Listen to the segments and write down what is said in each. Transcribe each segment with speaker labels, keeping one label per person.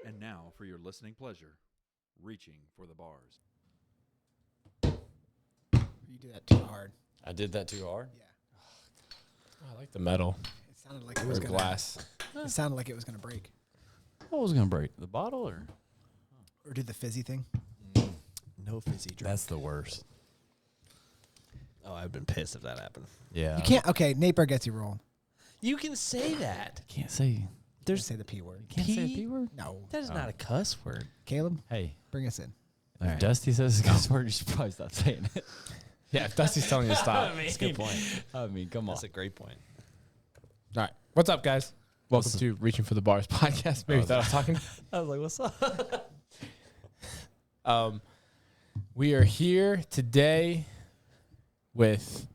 Speaker 1: And now, for your listening pleasure, reaching for the bars.
Speaker 2: You did that too hard.
Speaker 3: I did that too hard?
Speaker 2: Yeah.
Speaker 4: I like the metal.
Speaker 2: It sounded like it was gonna,
Speaker 4: glass.
Speaker 2: It sounded like it was going to break.
Speaker 3: What was going to break? The bottle or?
Speaker 2: Or do the fizzy thing.
Speaker 5: No fizzy drink.
Speaker 3: That's the worst.
Speaker 5: Oh, I've been pissed if that happened.
Speaker 3: Yeah.
Speaker 2: You can't. Okay, Nate Bargatze rule.
Speaker 5: You can say that.
Speaker 3: Can't say.
Speaker 2: There's say the P word.
Speaker 3: Can't say a P word?
Speaker 2: No.
Speaker 5: That is not a cuss word.
Speaker 2: Caleb,
Speaker 3: Hey,
Speaker 2: bring us in.
Speaker 3: if
Speaker 5: right.
Speaker 3: Dusty says it's a cuss word, you should probably stop saying it.
Speaker 4: Yeah, if Dusty's telling you to stop.
Speaker 5: That's a good point.
Speaker 3: I mean, come on.
Speaker 5: That's a great point.
Speaker 4: All right. What's up, guys? Welcome to Reaching for the Bars podcast. Maybe you thought I was talking.
Speaker 5: I was like, what's up?
Speaker 4: We are here today with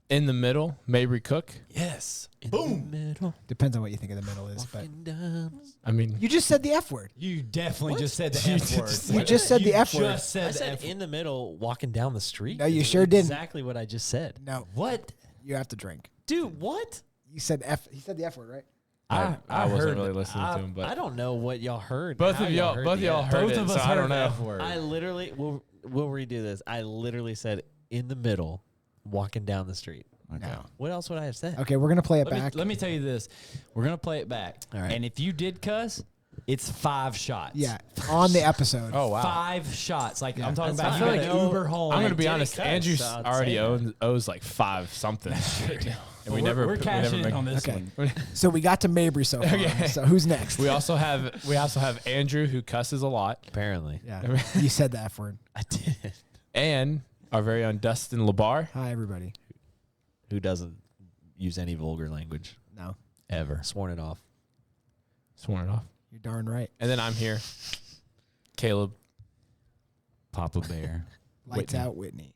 Speaker 4: In the Middle, Mabry Cook.
Speaker 5: Yes. In the middle.
Speaker 2: Depends on what you think of the middle is, but
Speaker 5: Walking down.
Speaker 4: I mean,
Speaker 2: you just said the F word.
Speaker 3: You definitely
Speaker 5: What?
Speaker 3: just said the
Speaker 4: You
Speaker 3: F word.
Speaker 4: just-
Speaker 2: You just said the F word.
Speaker 3: Just
Speaker 5: I
Speaker 3: said the
Speaker 5: said
Speaker 3: F word.
Speaker 5: in the middle, walking down the street.
Speaker 2: No, you
Speaker 5: Is
Speaker 2: sure didn't.
Speaker 5: Exactly what I just said.
Speaker 2: No,
Speaker 5: What?
Speaker 2: you have to drink.
Speaker 5: Dude, what?
Speaker 2: You said F. He said the F word, right?
Speaker 4: I wasn't
Speaker 3: heard
Speaker 4: really
Speaker 3: that.
Speaker 4: listening to him, but
Speaker 5: I don't know what y'all heard.
Speaker 4: both
Speaker 5: how
Speaker 4: of y'all heard
Speaker 3: Both
Speaker 4: it,
Speaker 3: of us
Speaker 4: so I
Speaker 3: heard
Speaker 4: don't
Speaker 3: the
Speaker 4: know.
Speaker 3: F word.
Speaker 5: I literally, we'll redo this. I literally said in the middle, walking down the street.
Speaker 3: Okay.
Speaker 2: No.
Speaker 5: What else would I have said?
Speaker 2: Okay, we're gonna play it
Speaker 3: Let me,
Speaker 2: back.
Speaker 3: let me tell you this. We're going to play it back.
Speaker 5: All right.
Speaker 3: And if you did cuss, it's 5 shots.
Speaker 2: Yeah, on the episode.
Speaker 4: Oh, wow.
Speaker 3: 5 shots. Like, I'm talking
Speaker 5: That's
Speaker 3: about
Speaker 5: fine.
Speaker 3: you
Speaker 5: I
Speaker 3: gotta
Speaker 5: know-
Speaker 3: Uber home.
Speaker 4: I'm going to
Speaker 5: I
Speaker 4: be
Speaker 5: didn't
Speaker 4: honest.
Speaker 5: cuss,
Speaker 4: Andrew
Speaker 5: so I'd
Speaker 4: already
Speaker 5: say that.
Speaker 4: owes like 5 something. And we never
Speaker 3: we're cashing in on this
Speaker 2: Okay.
Speaker 3: one.
Speaker 2: So we got to Mabry so far.
Speaker 4: Okay.
Speaker 2: So who's next?
Speaker 4: We also have Andrew, who cusses a lot,
Speaker 5: Apparently.
Speaker 2: Yeah, you said the F word.
Speaker 5: I did.
Speaker 4: and our very own Dustin Labar.
Speaker 2: Hi, everybody.
Speaker 5: Who doesn't use any vulgar language?
Speaker 2: No,
Speaker 3: Ever.
Speaker 5: Sworn it off.
Speaker 4: Sworn it off.
Speaker 2: you're darn right.
Speaker 4: And then I'm here, Caleb.
Speaker 3: Papa Bear.
Speaker 2: Lights
Speaker 4: Whitney.
Speaker 2: out, Whitney.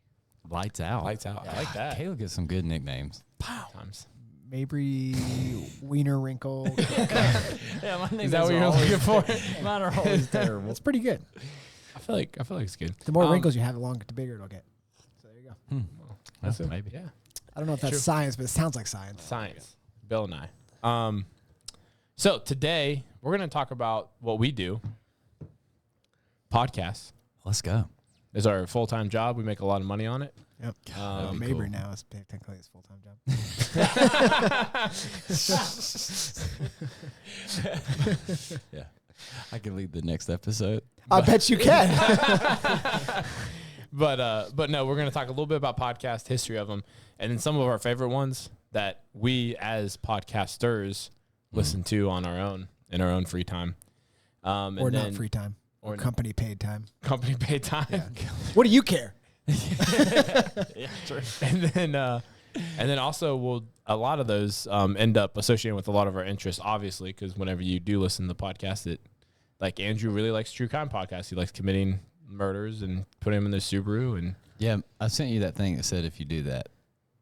Speaker 3: Lights out.
Speaker 4: Lights out. I like that.
Speaker 3: Caleb gets some good nicknames.
Speaker 4: Times.
Speaker 2: Mabry, Wiener Wrinkle.
Speaker 3: Yeah, my
Speaker 4: Is that what you're looking for?
Speaker 3: Mine are always terrible.
Speaker 2: That's pretty good.
Speaker 4: I feel like it's good.
Speaker 2: The more wrinkles you have, the longer, the bigger it'll get. So there you go.
Speaker 4: That's it.
Speaker 3: Maybe.
Speaker 4: Yeah.
Speaker 2: I don't know if that's
Speaker 4: True.
Speaker 2: science, but it sounds like science.
Speaker 4: Science. Bill and I. So today we're gonna talk about what we do. Podcasts
Speaker 3: Let's go.
Speaker 4: is our full-time job. We make a lot of money on it.
Speaker 2: Yep.
Speaker 4: Um,
Speaker 2: Mabry now is technically his full-time job.
Speaker 3: Yeah. I can lead the next episode.
Speaker 2: I bet you can.
Speaker 4: But no, we're gonna talk a little bit about podcast history of them, and then some of our favorite ones that we as podcasters listen to on our own in our own free time,
Speaker 2: or
Speaker 4: and
Speaker 2: not
Speaker 4: then
Speaker 2: free time.
Speaker 4: or
Speaker 2: Or company paid time.
Speaker 4: company paid time.
Speaker 2: What do you care?
Speaker 3: Yeah, true.
Speaker 4: and then also a lot of those end up associated with a lot of our interests, obviously, because whenever you do listen to the podcast, it like Andrew really likes true crime podcasts. He likes committing murders and putting them in the Subaru. And
Speaker 3: Yeah, I sent you that thing that said if you do that,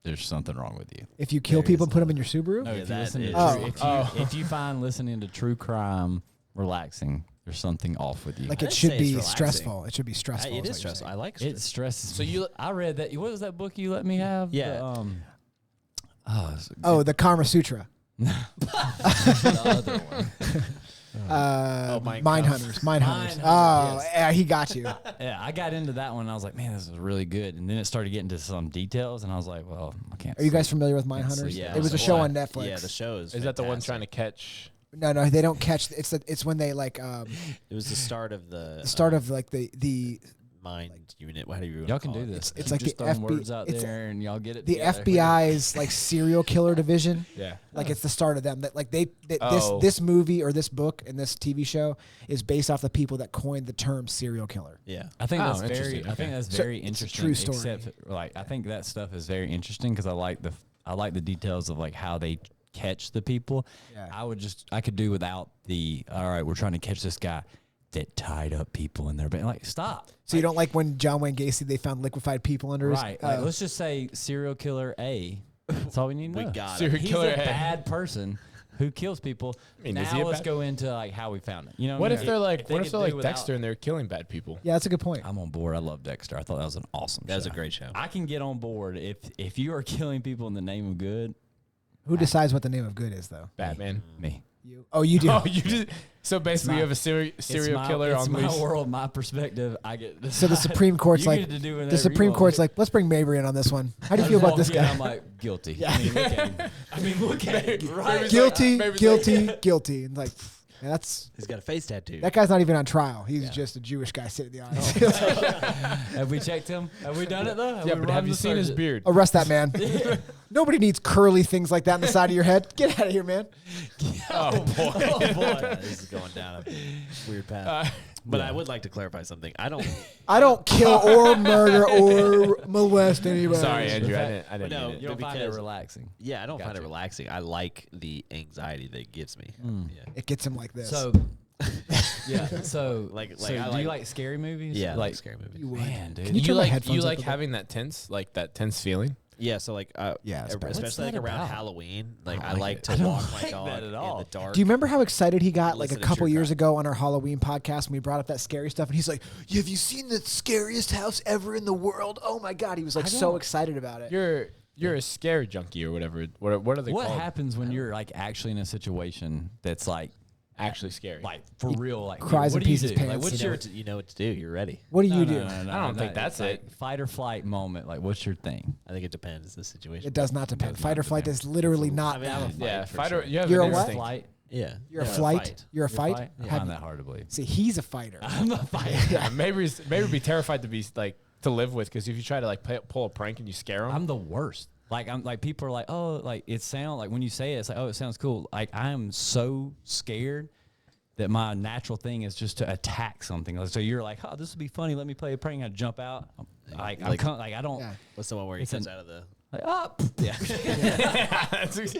Speaker 3: there's something wrong with you.
Speaker 2: If you kill people, put them in your Subaru?
Speaker 3: No,
Speaker 5: Yeah,
Speaker 3: if you
Speaker 5: that
Speaker 3: listen to
Speaker 5: is-
Speaker 3: if you find listening to true crime relaxing, there's something off with you.
Speaker 2: Like
Speaker 5: I'd
Speaker 2: it should
Speaker 5: say it's
Speaker 2: be
Speaker 5: relaxing.
Speaker 2: stressful. It should be stressful.
Speaker 5: It
Speaker 2: is
Speaker 5: is
Speaker 2: what you're
Speaker 5: stressful. I
Speaker 2: saying.
Speaker 5: like
Speaker 3: It stresses.
Speaker 4: So
Speaker 3: me. I read that. What was that book you let me have?
Speaker 5: Yeah.
Speaker 2: Oh, the Kama Sutra.
Speaker 3: the other one.
Speaker 5: Mine
Speaker 2: Mine
Speaker 5: Hunters.
Speaker 2: Hunters. Mine Hunters.
Speaker 3: Hunters,
Speaker 2: Oh,
Speaker 3: yes.
Speaker 2: yeah, he got you.
Speaker 3: Yeah, I got into that one. And I was like, man, this is really good. And then it started getting to some details, and I was like, well, I can't.
Speaker 2: Are you guys
Speaker 3: sleep.
Speaker 2: familiar with Mine
Speaker 3: Can't
Speaker 2: Hunters?
Speaker 3: sleep.
Speaker 5: Yeah,
Speaker 2: It was a
Speaker 5: so
Speaker 2: show
Speaker 5: what?
Speaker 2: on Netflix.
Speaker 5: Yeah, the show is
Speaker 4: is that the one
Speaker 5: fantastic.
Speaker 4: trying to catch?
Speaker 2: No, they don't catch. It's when they like
Speaker 5: It was the start of the
Speaker 2: the start of like the
Speaker 5: mind unit. How do you
Speaker 3: Y'all can do this.
Speaker 2: It's
Speaker 3: Keep
Speaker 2: like
Speaker 3: just
Speaker 2: the
Speaker 3: throwing
Speaker 2: FBI
Speaker 3: words out
Speaker 2: it's
Speaker 3: there, and y'all get it.
Speaker 2: the
Speaker 3: together.
Speaker 2: FBI's like serial killer division.
Speaker 4: Yeah.
Speaker 2: Like it's the start of them. That like
Speaker 4: Oh.
Speaker 2: this movie or this book and this TV show is based off the people that coined the term serial killer.
Speaker 5: Yeah.
Speaker 3: I think
Speaker 4: Oh,
Speaker 3: that's very.
Speaker 4: interesting.
Speaker 3: I think
Speaker 4: Okay.
Speaker 3: that's
Speaker 2: So
Speaker 3: very
Speaker 2: it's a
Speaker 3: interesting.
Speaker 2: true story.
Speaker 3: Except, like, I think that stuff is very interesting because I like the details of like how they catch the people.
Speaker 2: Yeah.
Speaker 3: I could do without the. All right, we're trying to catch this guy that tied up people in their bed. Like, stop.
Speaker 2: So you don't like when John Wayne Gacy they found liquefied people under
Speaker 3: Right.
Speaker 2: his
Speaker 3: Like, let's just say serial killer A. That's all we need to
Speaker 5: We
Speaker 3: know.
Speaker 5: got it.
Speaker 4: Serial
Speaker 3: He's
Speaker 4: killer
Speaker 3: a
Speaker 4: A.
Speaker 3: bad person who kills people.
Speaker 4: I mean, is he
Speaker 3: now
Speaker 4: a
Speaker 3: let's
Speaker 4: bad-
Speaker 3: go into like how we found it. You know
Speaker 4: What
Speaker 3: I
Speaker 4: if
Speaker 3: mean?
Speaker 4: they're like?
Speaker 3: they
Speaker 4: What if
Speaker 3: could
Speaker 4: they're
Speaker 3: do
Speaker 4: like
Speaker 3: without-
Speaker 4: Dexter and they're killing bad people?
Speaker 2: Yeah, that's a good point.
Speaker 3: I'm on board. I love Dexter. I thought that was an awesome
Speaker 5: That was a
Speaker 3: show.
Speaker 5: great show.
Speaker 3: I can get on board if you are killing people in the name of good.
Speaker 2: Who decides what the name of good is though?
Speaker 4: Batman.
Speaker 3: Me.
Speaker 2: You. Oh, you do.
Speaker 4: Oh, you just so basically
Speaker 3: my-
Speaker 4: you have a serial killer
Speaker 3: it's
Speaker 4: on
Speaker 3: my
Speaker 4: loose.
Speaker 3: world, my perspective. I get.
Speaker 2: So the Supreme Court's
Speaker 3: You
Speaker 2: like
Speaker 3: get to do
Speaker 2: the
Speaker 3: whatever you
Speaker 2: Supreme
Speaker 3: want.
Speaker 2: Court's like, let's bring Mabry in on this one. How do you
Speaker 3: I
Speaker 2: feel
Speaker 3: just
Speaker 2: about
Speaker 3: walk
Speaker 2: this
Speaker 3: in,
Speaker 2: guy?
Speaker 3: I'm like guilty.
Speaker 2: Yeah.
Speaker 3: I mean, look at him. I mean, look at him. Right.
Speaker 2: Guilty,
Speaker 4: Mabry's
Speaker 2: guilty, guilty, and like that's
Speaker 5: He's got a face tattoo.
Speaker 2: that guy's not even on trial. He's
Speaker 5: Yeah.
Speaker 2: just a Jewish guy sitting in the audience.
Speaker 3: Have we checked him? Have we done it though?
Speaker 4: Yeah,
Speaker 3: we
Speaker 4: but
Speaker 3: run
Speaker 4: have you
Speaker 3: the
Speaker 4: seen his
Speaker 3: search?
Speaker 4: beard?
Speaker 2: Arrest that man. Nobody needs curly things like that on the side of your head. Get out of here, man.
Speaker 4: Oh boy.
Speaker 3: Oh
Speaker 5: Yeah,
Speaker 3: boy.
Speaker 5: this is going down a weird path. But I would like to clarify something. I
Speaker 2: don't kill or murder or molest anybody.
Speaker 4: Sorry, Andrew.
Speaker 3: fact-
Speaker 4: I didn't
Speaker 5: No,
Speaker 4: mean it.
Speaker 3: You don't find it
Speaker 5: Because-
Speaker 3: relaxing.
Speaker 5: Yeah, I don't find it
Speaker 3: Gotcha.
Speaker 5: relaxing. I like the anxiety that it gives me. Yeah.
Speaker 2: It gets him like this.
Speaker 3: So, yeah. So,
Speaker 5: Like,
Speaker 3: so
Speaker 5: I
Speaker 3: do
Speaker 5: like-
Speaker 3: you like scary movies?
Speaker 5: Yeah, I like
Speaker 3: like
Speaker 5: scary movies.
Speaker 2: you would.
Speaker 3: man, dude.
Speaker 2: Can you
Speaker 4: You
Speaker 2: turn my
Speaker 4: like
Speaker 2: headphones up a bit?
Speaker 4: having that tense feeling?
Speaker 5: Yeah, so like,
Speaker 2: Yeah, it's bad.
Speaker 3: What's
Speaker 5: especially like
Speaker 3: that
Speaker 5: around
Speaker 3: about?
Speaker 5: Halloween. Like, I
Speaker 3: like
Speaker 5: like
Speaker 3: it.
Speaker 5: to
Speaker 3: I don't
Speaker 5: walk my
Speaker 3: like
Speaker 5: dog
Speaker 3: that at
Speaker 5: in
Speaker 3: all.
Speaker 5: the dark.
Speaker 2: Do you remember how excited he got like a
Speaker 5: Listen to
Speaker 2: couple
Speaker 5: true
Speaker 2: years
Speaker 5: crime.
Speaker 2: ago on our Halloween podcast when we brought up that scary stuff? And he's like, have you seen the scariest house ever in the world? Oh my God. He was like
Speaker 3: I
Speaker 2: so
Speaker 3: don't.
Speaker 2: excited about it.
Speaker 4: You're a scare junkie or whatever. What are they
Speaker 3: What
Speaker 4: called?
Speaker 3: happens when you're like actually in a situation that's like
Speaker 4: Actually scary.
Speaker 3: for real? Like
Speaker 2: cries
Speaker 3: what
Speaker 2: and
Speaker 3: do you
Speaker 2: pees his
Speaker 3: do?
Speaker 2: pants.
Speaker 3: Like, what's
Speaker 5: You know,
Speaker 3: your
Speaker 5: you know what to do. You're ready.
Speaker 2: What do
Speaker 3: no,
Speaker 2: you
Speaker 3: no,
Speaker 2: do?
Speaker 3: no, no,
Speaker 4: I don't think
Speaker 3: no,
Speaker 4: that's
Speaker 3: like,
Speaker 4: it.
Speaker 3: Fight or flight moment. Like, what's your thing?
Speaker 5: I think it depends the situation.
Speaker 2: It does not depend.
Speaker 3: does
Speaker 2: Fight
Speaker 3: not
Speaker 2: or flight
Speaker 3: depend.
Speaker 2: is literally not
Speaker 5: I mean, I'm a
Speaker 2: that.
Speaker 5: fight
Speaker 4: yeah,
Speaker 5: for
Speaker 4: fighter.
Speaker 5: sure.
Speaker 4: You have
Speaker 2: You're
Speaker 4: an
Speaker 2: a what?
Speaker 4: instinct.
Speaker 3: Flight.
Speaker 5: Yeah.
Speaker 2: You're a
Speaker 5: Yeah,
Speaker 2: flight.
Speaker 5: fight.
Speaker 2: You're a fight.
Speaker 3: Fight? I
Speaker 2: Have
Speaker 3: find
Speaker 2: you-
Speaker 3: that hard to believe.
Speaker 2: See, he's a fighter.
Speaker 3: I'm a fighter.
Speaker 4: Yeah, maybe be terrified to be like to live with because if you try to like pull a prank and you scare them,
Speaker 3: I'm the worst. Like I'm like people are like, oh, like it sounds like when you say it, it's like, oh, it sounds cool. Like I am so scared that my natural thing is just to attack something. Like, so you're like, oh, this would be funny. Let me play a prank. I jump out. Like I don't.
Speaker 2: Yeah.
Speaker 5: What's the one where he
Speaker 3: It's
Speaker 5: comes
Speaker 3: an-
Speaker 5: out of the?
Speaker 3: Like, oh,
Speaker 5: Yeah.
Speaker 4: that's
Speaker 3: It's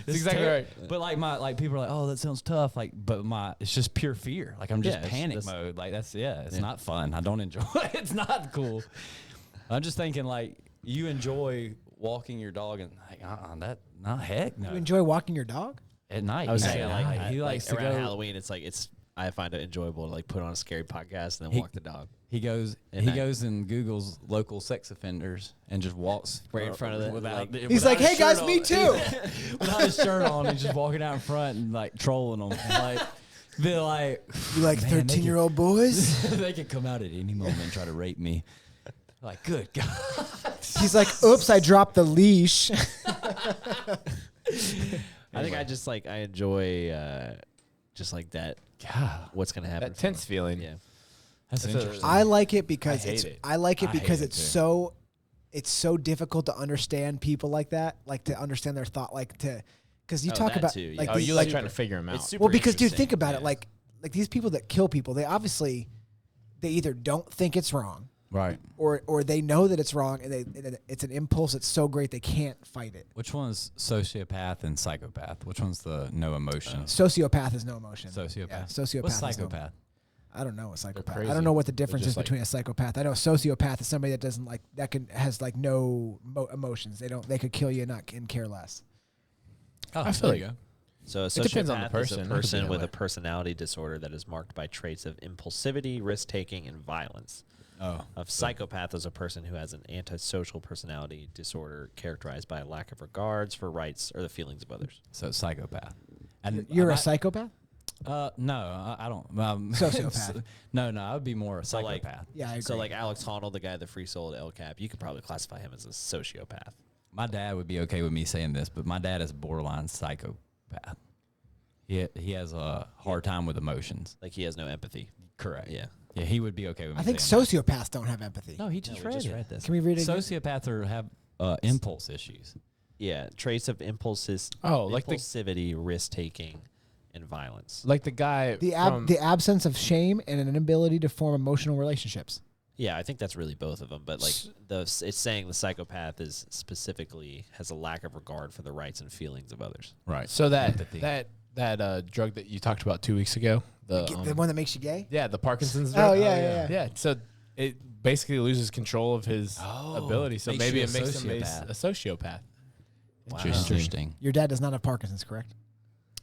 Speaker 4: exactly right.
Speaker 3: But like people are like, oh, that sounds tough. Like, but it's just pure fear. Like I'm just
Speaker 5: Yeah, it's
Speaker 3: panic
Speaker 5: just-
Speaker 3: mode. Like it's
Speaker 5: Yeah.
Speaker 3: not fun. I don't enjoy it. It's not cool. I'm just thinking like you enjoy walking your dog and like, not heck no.
Speaker 2: You enjoy walking your dog?
Speaker 3: At night.
Speaker 5: I was
Speaker 3: yeah,
Speaker 5: saying
Speaker 3: at
Speaker 5: like
Speaker 3: night. He likes to
Speaker 5: around
Speaker 3: go.
Speaker 5: Halloween. It's like I find it enjoyable to like put on a scary podcast and then walk the dog.
Speaker 3: He goes.
Speaker 5: At
Speaker 3: He
Speaker 5: night.
Speaker 3: goes and Googles local sex offenders and just walks
Speaker 5: Right in front of the-
Speaker 3: Without,
Speaker 5: like-
Speaker 2: He's
Speaker 3: without
Speaker 2: like,
Speaker 3: his
Speaker 2: hey guys,
Speaker 3: shirt
Speaker 2: me
Speaker 3: on."
Speaker 2: too.
Speaker 3: Without his shirt on, he's just walking out in front and like trolling them. Like, be like,
Speaker 2: You like
Speaker 3: "Man, they
Speaker 2: 13-year-old boys?
Speaker 3: could- They could come out at any moment and try to rape me. Like, good God.
Speaker 2: He's like, oops, I dropped the leash.
Speaker 5: I think I just like I enjoy just like that.
Speaker 3: God,
Speaker 5: What's gonna happen?
Speaker 4: That tense feeling.
Speaker 5: Yeah.
Speaker 3: that's
Speaker 4: That's a-
Speaker 3: interesting.
Speaker 2: I like it because
Speaker 4: I hate
Speaker 2: it's
Speaker 4: it.
Speaker 2: I like it
Speaker 3: I
Speaker 2: because
Speaker 3: hate it
Speaker 2: it's
Speaker 3: too.
Speaker 2: so difficult to understand people like that, like to understand their thought, like to because you
Speaker 5: Oh,
Speaker 2: talk
Speaker 5: that
Speaker 2: about
Speaker 5: too, yeah.
Speaker 2: like
Speaker 4: Oh,
Speaker 2: these,
Speaker 4: you like
Speaker 2: like
Speaker 4: trying to figure them out.
Speaker 5: It's super
Speaker 2: well because dude
Speaker 5: interesting,
Speaker 2: think about it
Speaker 5: yeah.
Speaker 2: like these people that kill people they obviously they either don't think it's wrong
Speaker 3: right.
Speaker 2: or they know that it's wrong and it's an impulse that's so great they can't fight it.
Speaker 3: Which one's sociopath and psychopath? Which one's the no emotion?
Speaker 2: Sociopath is no emotion.
Speaker 3: Sociopath.
Speaker 2: Yeah, sociopath.
Speaker 3: What's
Speaker 2: is no-
Speaker 3: psychopath?
Speaker 2: I don't know a psychopath. I
Speaker 4: crazy.
Speaker 2: don't know what the difference
Speaker 4: just
Speaker 2: is
Speaker 4: like-
Speaker 2: between a psychopath. I know a sociopath is somebody that doesn't like that has like no emotions. They could kill you and care less.
Speaker 3: Oh,
Speaker 4: I feel
Speaker 3: there you
Speaker 4: like-
Speaker 3: go.
Speaker 5: So a
Speaker 4: It depends on the
Speaker 5: sociopath
Speaker 4: person.
Speaker 5: is
Speaker 4: It
Speaker 5: a
Speaker 4: could be
Speaker 5: person
Speaker 4: that
Speaker 5: with
Speaker 4: way.
Speaker 5: a personality disorder that is marked by traits of impulsivity, risk-taking, and violence.
Speaker 3: Oh,
Speaker 5: A psychopath is a person who has an antisocial personality disorder characterized by a lack of regards for rights or the feelings of others.
Speaker 3: so psychopath. And
Speaker 2: You're
Speaker 3: I'm
Speaker 2: a
Speaker 3: not-
Speaker 2: psychopath?
Speaker 3: No, I don't.
Speaker 2: Sociopath.
Speaker 3: no, I would be more a
Speaker 5: So, like-
Speaker 3: psychopath.
Speaker 2: Yeah, I agree.
Speaker 5: So like Alex Honnold, the guy that free sold El Cap, you could probably classify him as a sociopath.
Speaker 3: My dad would be okay with me saying this, but my dad is borderline psychopath. He has a hard time with emotions.
Speaker 5: Like he has no empathy.
Speaker 3: Correct.
Speaker 5: Yeah.
Speaker 3: Yeah, he would be okay with me.
Speaker 2: I think
Speaker 3: saying that.
Speaker 2: sociopaths don't have empathy.
Speaker 3: No, he just
Speaker 5: we
Speaker 3: read
Speaker 5: just
Speaker 3: it.
Speaker 5: read this.
Speaker 2: Can we read it again?
Speaker 3: Sociopaths have impulse issues.
Speaker 5: Yeah, traits of impulses.
Speaker 4: Oh, like the
Speaker 5: impulsivity, risk taking, and violence.
Speaker 4: like the guy from,
Speaker 2: The absence of shame and an inability to form emotional relationships.
Speaker 5: Yeah, I think that's really both of them. But like it's saying the psychopath is specifically has a lack of regard for the rights and feelings of others.
Speaker 3: Right.
Speaker 4: so that
Speaker 3: Empathy.
Speaker 4: that drug that you talked about 2 weeks ago, the
Speaker 2: The one that makes you gay?
Speaker 4: yeah, the Parkinson's
Speaker 2: Oh,
Speaker 4: drug.
Speaker 2: yeah.
Speaker 4: Yeah, so it basically loses control of his ability. So
Speaker 3: makes
Speaker 4: maybe
Speaker 3: you
Speaker 4: it
Speaker 3: a
Speaker 4: makes him
Speaker 3: sociopath.
Speaker 4: a sociopath.
Speaker 3: Interesting.
Speaker 2: Your dad does not have Parkinson's, correct?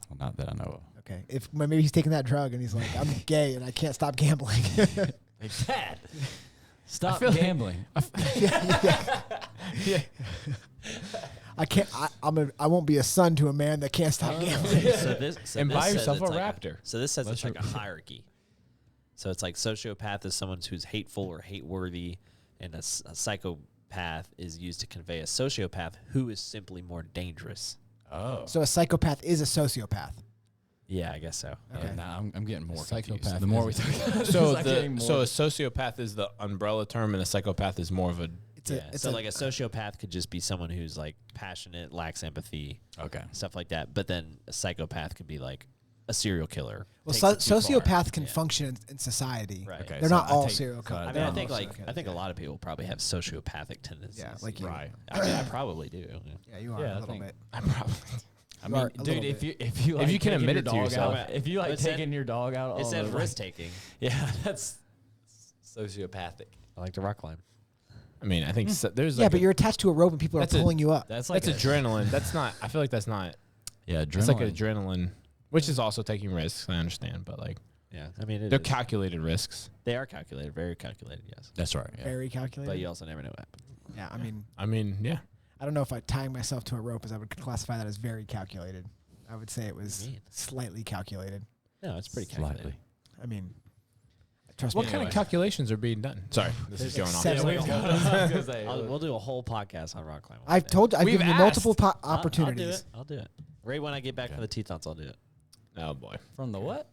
Speaker 3: Well, not that I know of.
Speaker 2: Okay. If maybe he's taking that drug and he's like, I'm gay and I can't stop gambling.
Speaker 3: Hey, Dad, stop
Speaker 4: feel like-
Speaker 3: gambling.
Speaker 4: Yeah.
Speaker 2: I can't. I won't be a son to a man that can't stop gambling.
Speaker 4: And buy
Speaker 5: says
Speaker 4: yourself
Speaker 5: it's
Speaker 4: a
Speaker 5: like
Speaker 4: raptor.
Speaker 5: So this says
Speaker 3: That's
Speaker 5: it's like a
Speaker 3: true.
Speaker 5: hierarchy. So it's like sociopath is someone who's hateful or hate-worthy, and a psychopath is used to convey a sociopath who is simply more dangerous.
Speaker 3: Oh.
Speaker 2: So a psychopath is a sociopath.
Speaker 5: Yeah, I guess so.
Speaker 2: Okay.
Speaker 3: Now I'm getting more
Speaker 4: Psychopath
Speaker 3: confused. The more we
Speaker 4: is-
Speaker 3: talk about
Speaker 4: So
Speaker 3: this, I'm getting more.
Speaker 4: so a sociopath is the umbrella term, and a psychopath is more of a
Speaker 5: So like a sociopath could just be someone who's like passionate, lacks empathy,
Speaker 3: okay.
Speaker 5: stuff like that. But then a psychopath could be like a serial killer.
Speaker 2: Well,
Speaker 5: takes it too far.
Speaker 2: sociopath can
Speaker 5: Yeah.
Speaker 2: function in society.
Speaker 5: Right.
Speaker 3: Okay.
Speaker 2: They're
Speaker 3: so
Speaker 2: not all
Speaker 3: take-
Speaker 2: serial
Speaker 3: so
Speaker 2: killers.
Speaker 5: I mean,
Speaker 2: They're
Speaker 5: I
Speaker 2: not
Speaker 5: think
Speaker 2: all
Speaker 5: like
Speaker 2: serial
Speaker 5: I think a
Speaker 2: killers,
Speaker 5: lot of people probably have sociopathic tendencies.
Speaker 2: Yeah, like you.
Speaker 4: right.
Speaker 5: I mean, I probably do. Yeah.
Speaker 2: Yeah, you are
Speaker 3: Yeah,
Speaker 2: a
Speaker 3: I
Speaker 2: little
Speaker 3: think-
Speaker 2: bit.
Speaker 4: I probably.
Speaker 3: I
Speaker 2: You are
Speaker 3: mean,
Speaker 2: a
Speaker 3: dude,
Speaker 2: little
Speaker 3: if
Speaker 2: bit.
Speaker 3: you like
Speaker 4: you can
Speaker 3: taking
Speaker 4: admit
Speaker 3: your
Speaker 4: it to
Speaker 3: dog
Speaker 4: yourself.
Speaker 3: out, if you like
Speaker 5: What's that?
Speaker 3: taking your dog out,
Speaker 5: It
Speaker 3: on
Speaker 5: says
Speaker 3: the-
Speaker 5: risk taking.
Speaker 3: Yeah, that's sociopathic.
Speaker 5: I like to rock climb.
Speaker 4: I mean, I think there's
Speaker 2: Yeah,
Speaker 4: like
Speaker 2: but you're attached to a rope and people are
Speaker 4: That's a-
Speaker 2: pulling you up.
Speaker 3: That's like
Speaker 4: that's adrenaline. That's not. I feel like that's not.
Speaker 3: Yeah, adrenaline.
Speaker 4: It's like adrenaline, which is also taking risks. I understand, but like
Speaker 5: Yeah, I mean,
Speaker 4: they're calculated risks.
Speaker 5: they are calculated, very calculated. Yes,
Speaker 3: That's right. Yeah.
Speaker 2: Very calculated.
Speaker 5: but you also never know what happens.
Speaker 2: Yeah,
Speaker 4: I mean, yeah.
Speaker 2: I don't know if tying myself to a rope as I would classify that as very calculated. I would say it
Speaker 5: What
Speaker 2: was
Speaker 5: do you mean?
Speaker 2: slightly calculated.
Speaker 5: No, it's pretty calculated.
Speaker 3: Slightly.
Speaker 2: I mean, trust
Speaker 4: What
Speaker 2: me.
Speaker 4: kind of calculations are being done? Sorry, this is going off.
Speaker 2: seven-
Speaker 5: We'll do a whole podcast on rock climbing.
Speaker 2: I've told you, I've
Speaker 4: We've
Speaker 2: given you multiple opportunities.
Speaker 5: I'll do it. Right when I get back
Speaker 3: Okay.
Speaker 5: for the Tetons, I'll do it.
Speaker 4: Oh boy.
Speaker 3: From the what?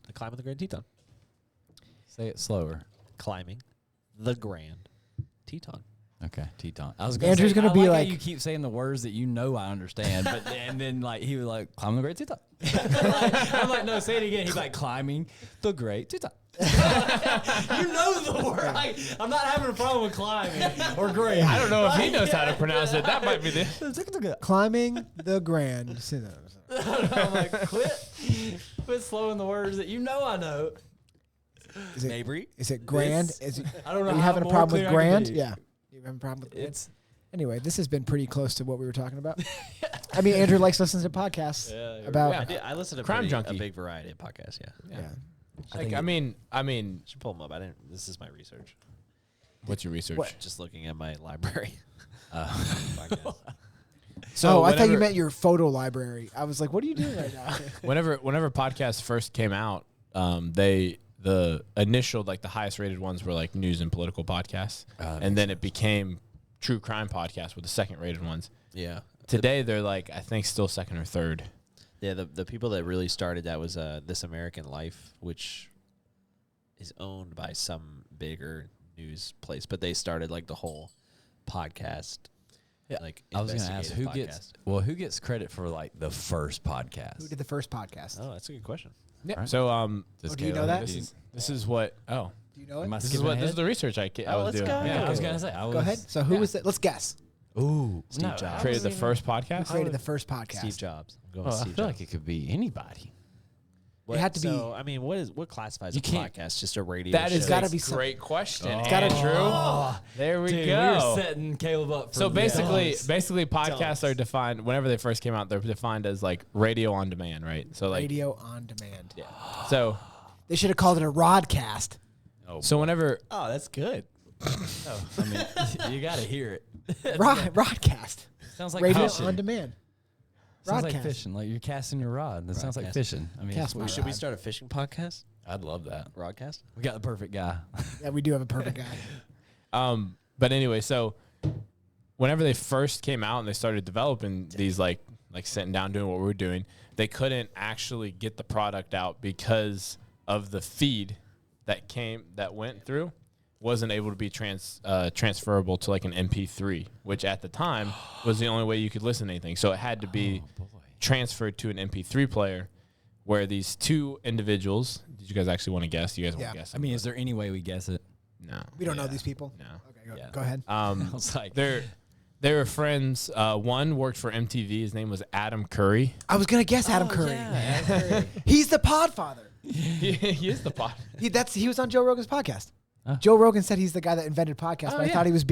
Speaker 5: The climb of the Grand Teton.
Speaker 3: Say it slower.
Speaker 5: Climbing the Grand Teton.
Speaker 3: Okay, Teton. I was
Speaker 2: Andrew's
Speaker 3: say,
Speaker 2: gonna
Speaker 3: I
Speaker 2: be
Speaker 3: how
Speaker 2: like-
Speaker 3: you keep saying the words that you know I understand, but and then like he was like climbing the Great Teton. I'm like, no, say it again. He's like climbing the Great Teton. You know the word. Like, I'm not having a problem with climbing or great.
Speaker 4: I don't know if he knows how to pronounce it. That might be the.
Speaker 2: Climbing the Grand.
Speaker 3: I'm like, quit slowing the words that you know I know.
Speaker 2: Is it,
Speaker 5: Mabry.
Speaker 2: is it Grand?
Speaker 3: This-
Speaker 2: Is it,
Speaker 3: I don't know.
Speaker 2: are you
Speaker 3: how
Speaker 2: having a
Speaker 3: more
Speaker 2: problem
Speaker 3: clear
Speaker 2: with
Speaker 3: I can
Speaker 2: Grand?
Speaker 3: be.
Speaker 2: Yeah. You having a problem with Grand?
Speaker 3: It's
Speaker 2: Anyway, this has been pretty close to what we were talking about. I mean, Andrew likes listening to podcasts about.
Speaker 4: Yeah.
Speaker 5: I listen to
Speaker 4: Crime
Speaker 5: a
Speaker 4: Junkie.
Speaker 5: big variety of podcasts. Yeah,
Speaker 2: Yeah.
Speaker 4: Like, I mean,
Speaker 5: should pull them up. I didn't. This is my research.
Speaker 4: what's your research?
Speaker 2: What?
Speaker 5: Just looking at my library. Podcast.
Speaker 2: So I thought you
Speaker 4: whenever-
Speaker 2: meant your photo library. I was like, what are you doing right now?
Speaker 4: whenever podcasts first came out, the initial, like the highest rated ones were like news and political podcasts, and then it became true crime podcasts with the second rated ones.
Speaker 5: Yeah.
Speaker 4: Today they're like, I think, still second or third.
Speaker 5: Yeah, the people that really started that was This American Life, which is owned by some bigger news place, but they started like the whole podcast.
Speaker 3: Yeah,
Speaker 5: Like
Speaker 3: I was going to ask
Speaker 5: investigative
Speaker 3: who gets credit for like the first podcast?
Speaker 2: Who did the first podcast?
Speaker 5: Oh, that's a good question.
Speaker 4: Yeah.
Speaker 3: Right.
Speaker 4: So
Speaker 3: Does
Speaker 2: do you know
Speaker 3: Caleb-
Speaker 2: that?
Speaker 3: do you-
Speaker 4: this is what. Oh,
Speaker 2: Do you know it?
Speaker 3: Am I
Speaker 4: this is
Speaker 3: skipping
Speaker 4: what. This
Speaker 3: ahead?
Speaker 4: is the research I was
Speaker 5: let's
Speaker 4: doing.
Speaker 5: go.
Speaker 3: Yeah, I was going to say.
Speaker 2: Go ahead. So who was it? Let's guess.
Speaker 3: Ooh,
Speaker 5: Steve
Speaker 3: no,
Speaker 5: Jobs.
Speaker 3: I
Speaker 4: Created the
Speaker 3: wasn't
Speaker 4: first
Speaker 2: Who
Speaker 4: podcast.
Speaker 2: created the first podcast?
Speaker 5: Steve Jobs. I'm going
Speaker 3: Well,
Speaker 5: with
Speaker 3: I
Speaker 5: Steve
Speaker 3: feel
Speaker 5: Jobs.
Speaker 3: like it could be anybody.
Speaker 5: What-
Speaker 2: had to be-
Speaker 5: So, I mean, what classifies
Speaker 3: You
Speaker 5: a
Speaker 3: can't-
Speaker 5: podcast? Just a radio
Speaker 4: That
Speaker 5: show?
Speaker 4: is
Speaker 2: gotta
Speaker 4: a
Speaker 2: be some-
Speaker 4: great question.
Speaker 3: It's
Speaker 2: gotta-
Speaker 4: Andrew. There we
Speaker 3: Dude,
Speaker 4: go.
Speaker 3: we're setting Caleb up for
Speaker 4: So basically,
Speaker 3: dumps.
Speaker 4: podcasts are defined whenever they first came out. They're defined as like radio on demand, right? So like,
Speaker 2: Radio on demand.
Speaker 4: so
Speaker 2: They should have called it a rodcast.
Speaker 4: so whenever
Speaker 5: Oh, that's good.
Speaker 3: I mean, you got to hear it.
Speaker 2: Rodcast.
Speaker 3: Sounds like
Speaker 2: Radio
Speaker 3: fishing.
Speaker 2: on demand.
Speaker 3: Sounds like
Speaker 2: Broadcast.
Speaker 3: fishing. Like you're casting your rod. That sounds like
Speaker 5: Broadcast.
Speaker 3: fishing. I mean,
Speaker 2: Cast my
Speaker 5: Should we
Speaker 2: rod.
Speaker 5: start a fishing podcast?
Speaker 3: I'd love that.
Speaker 5: Broadcast?
Speaker 3: We got the perfect guy.
Speaker 2: Yeah, we do have a perfect guy.
Speaker 4: but anyway, so whenever they first came out and they started developing these like sitting down doing what we were doing, they couldn't actually get the product out because of the feed that went through wasn't able to be transferable to like an MP3, which at the time was the only way you could listen to anything. So it had to be transferred to an MP3 player, where these two individuals. Did you guys actually want to guess? You guys want to guess?
Speaker 3: I mean, is there any way we guess it?
Speaker 4: No.
Speaker 2: We don't know these people.
Speaker 4: No.
Speaker 2: Okay, go ahead.
Speaker 3: I was like,
Speaker 4: They were friends. One worked for MTV. His name was Adam Curry.
Speaker 2: I was gonna guess Adam Curry.
Speaker 3: Yeah, Adam Curry.
Speaker 2: He's the Podfather.
Speaker 4: He is the pod.
Speaker 2: He was on Joe Rogan's podcast.
Speaker 3: Huh?
Speaker 2: Joe Rogan said he's the guy that invented podcasts, but I
Speaker 4: yeah.
Speaker 2: thought he was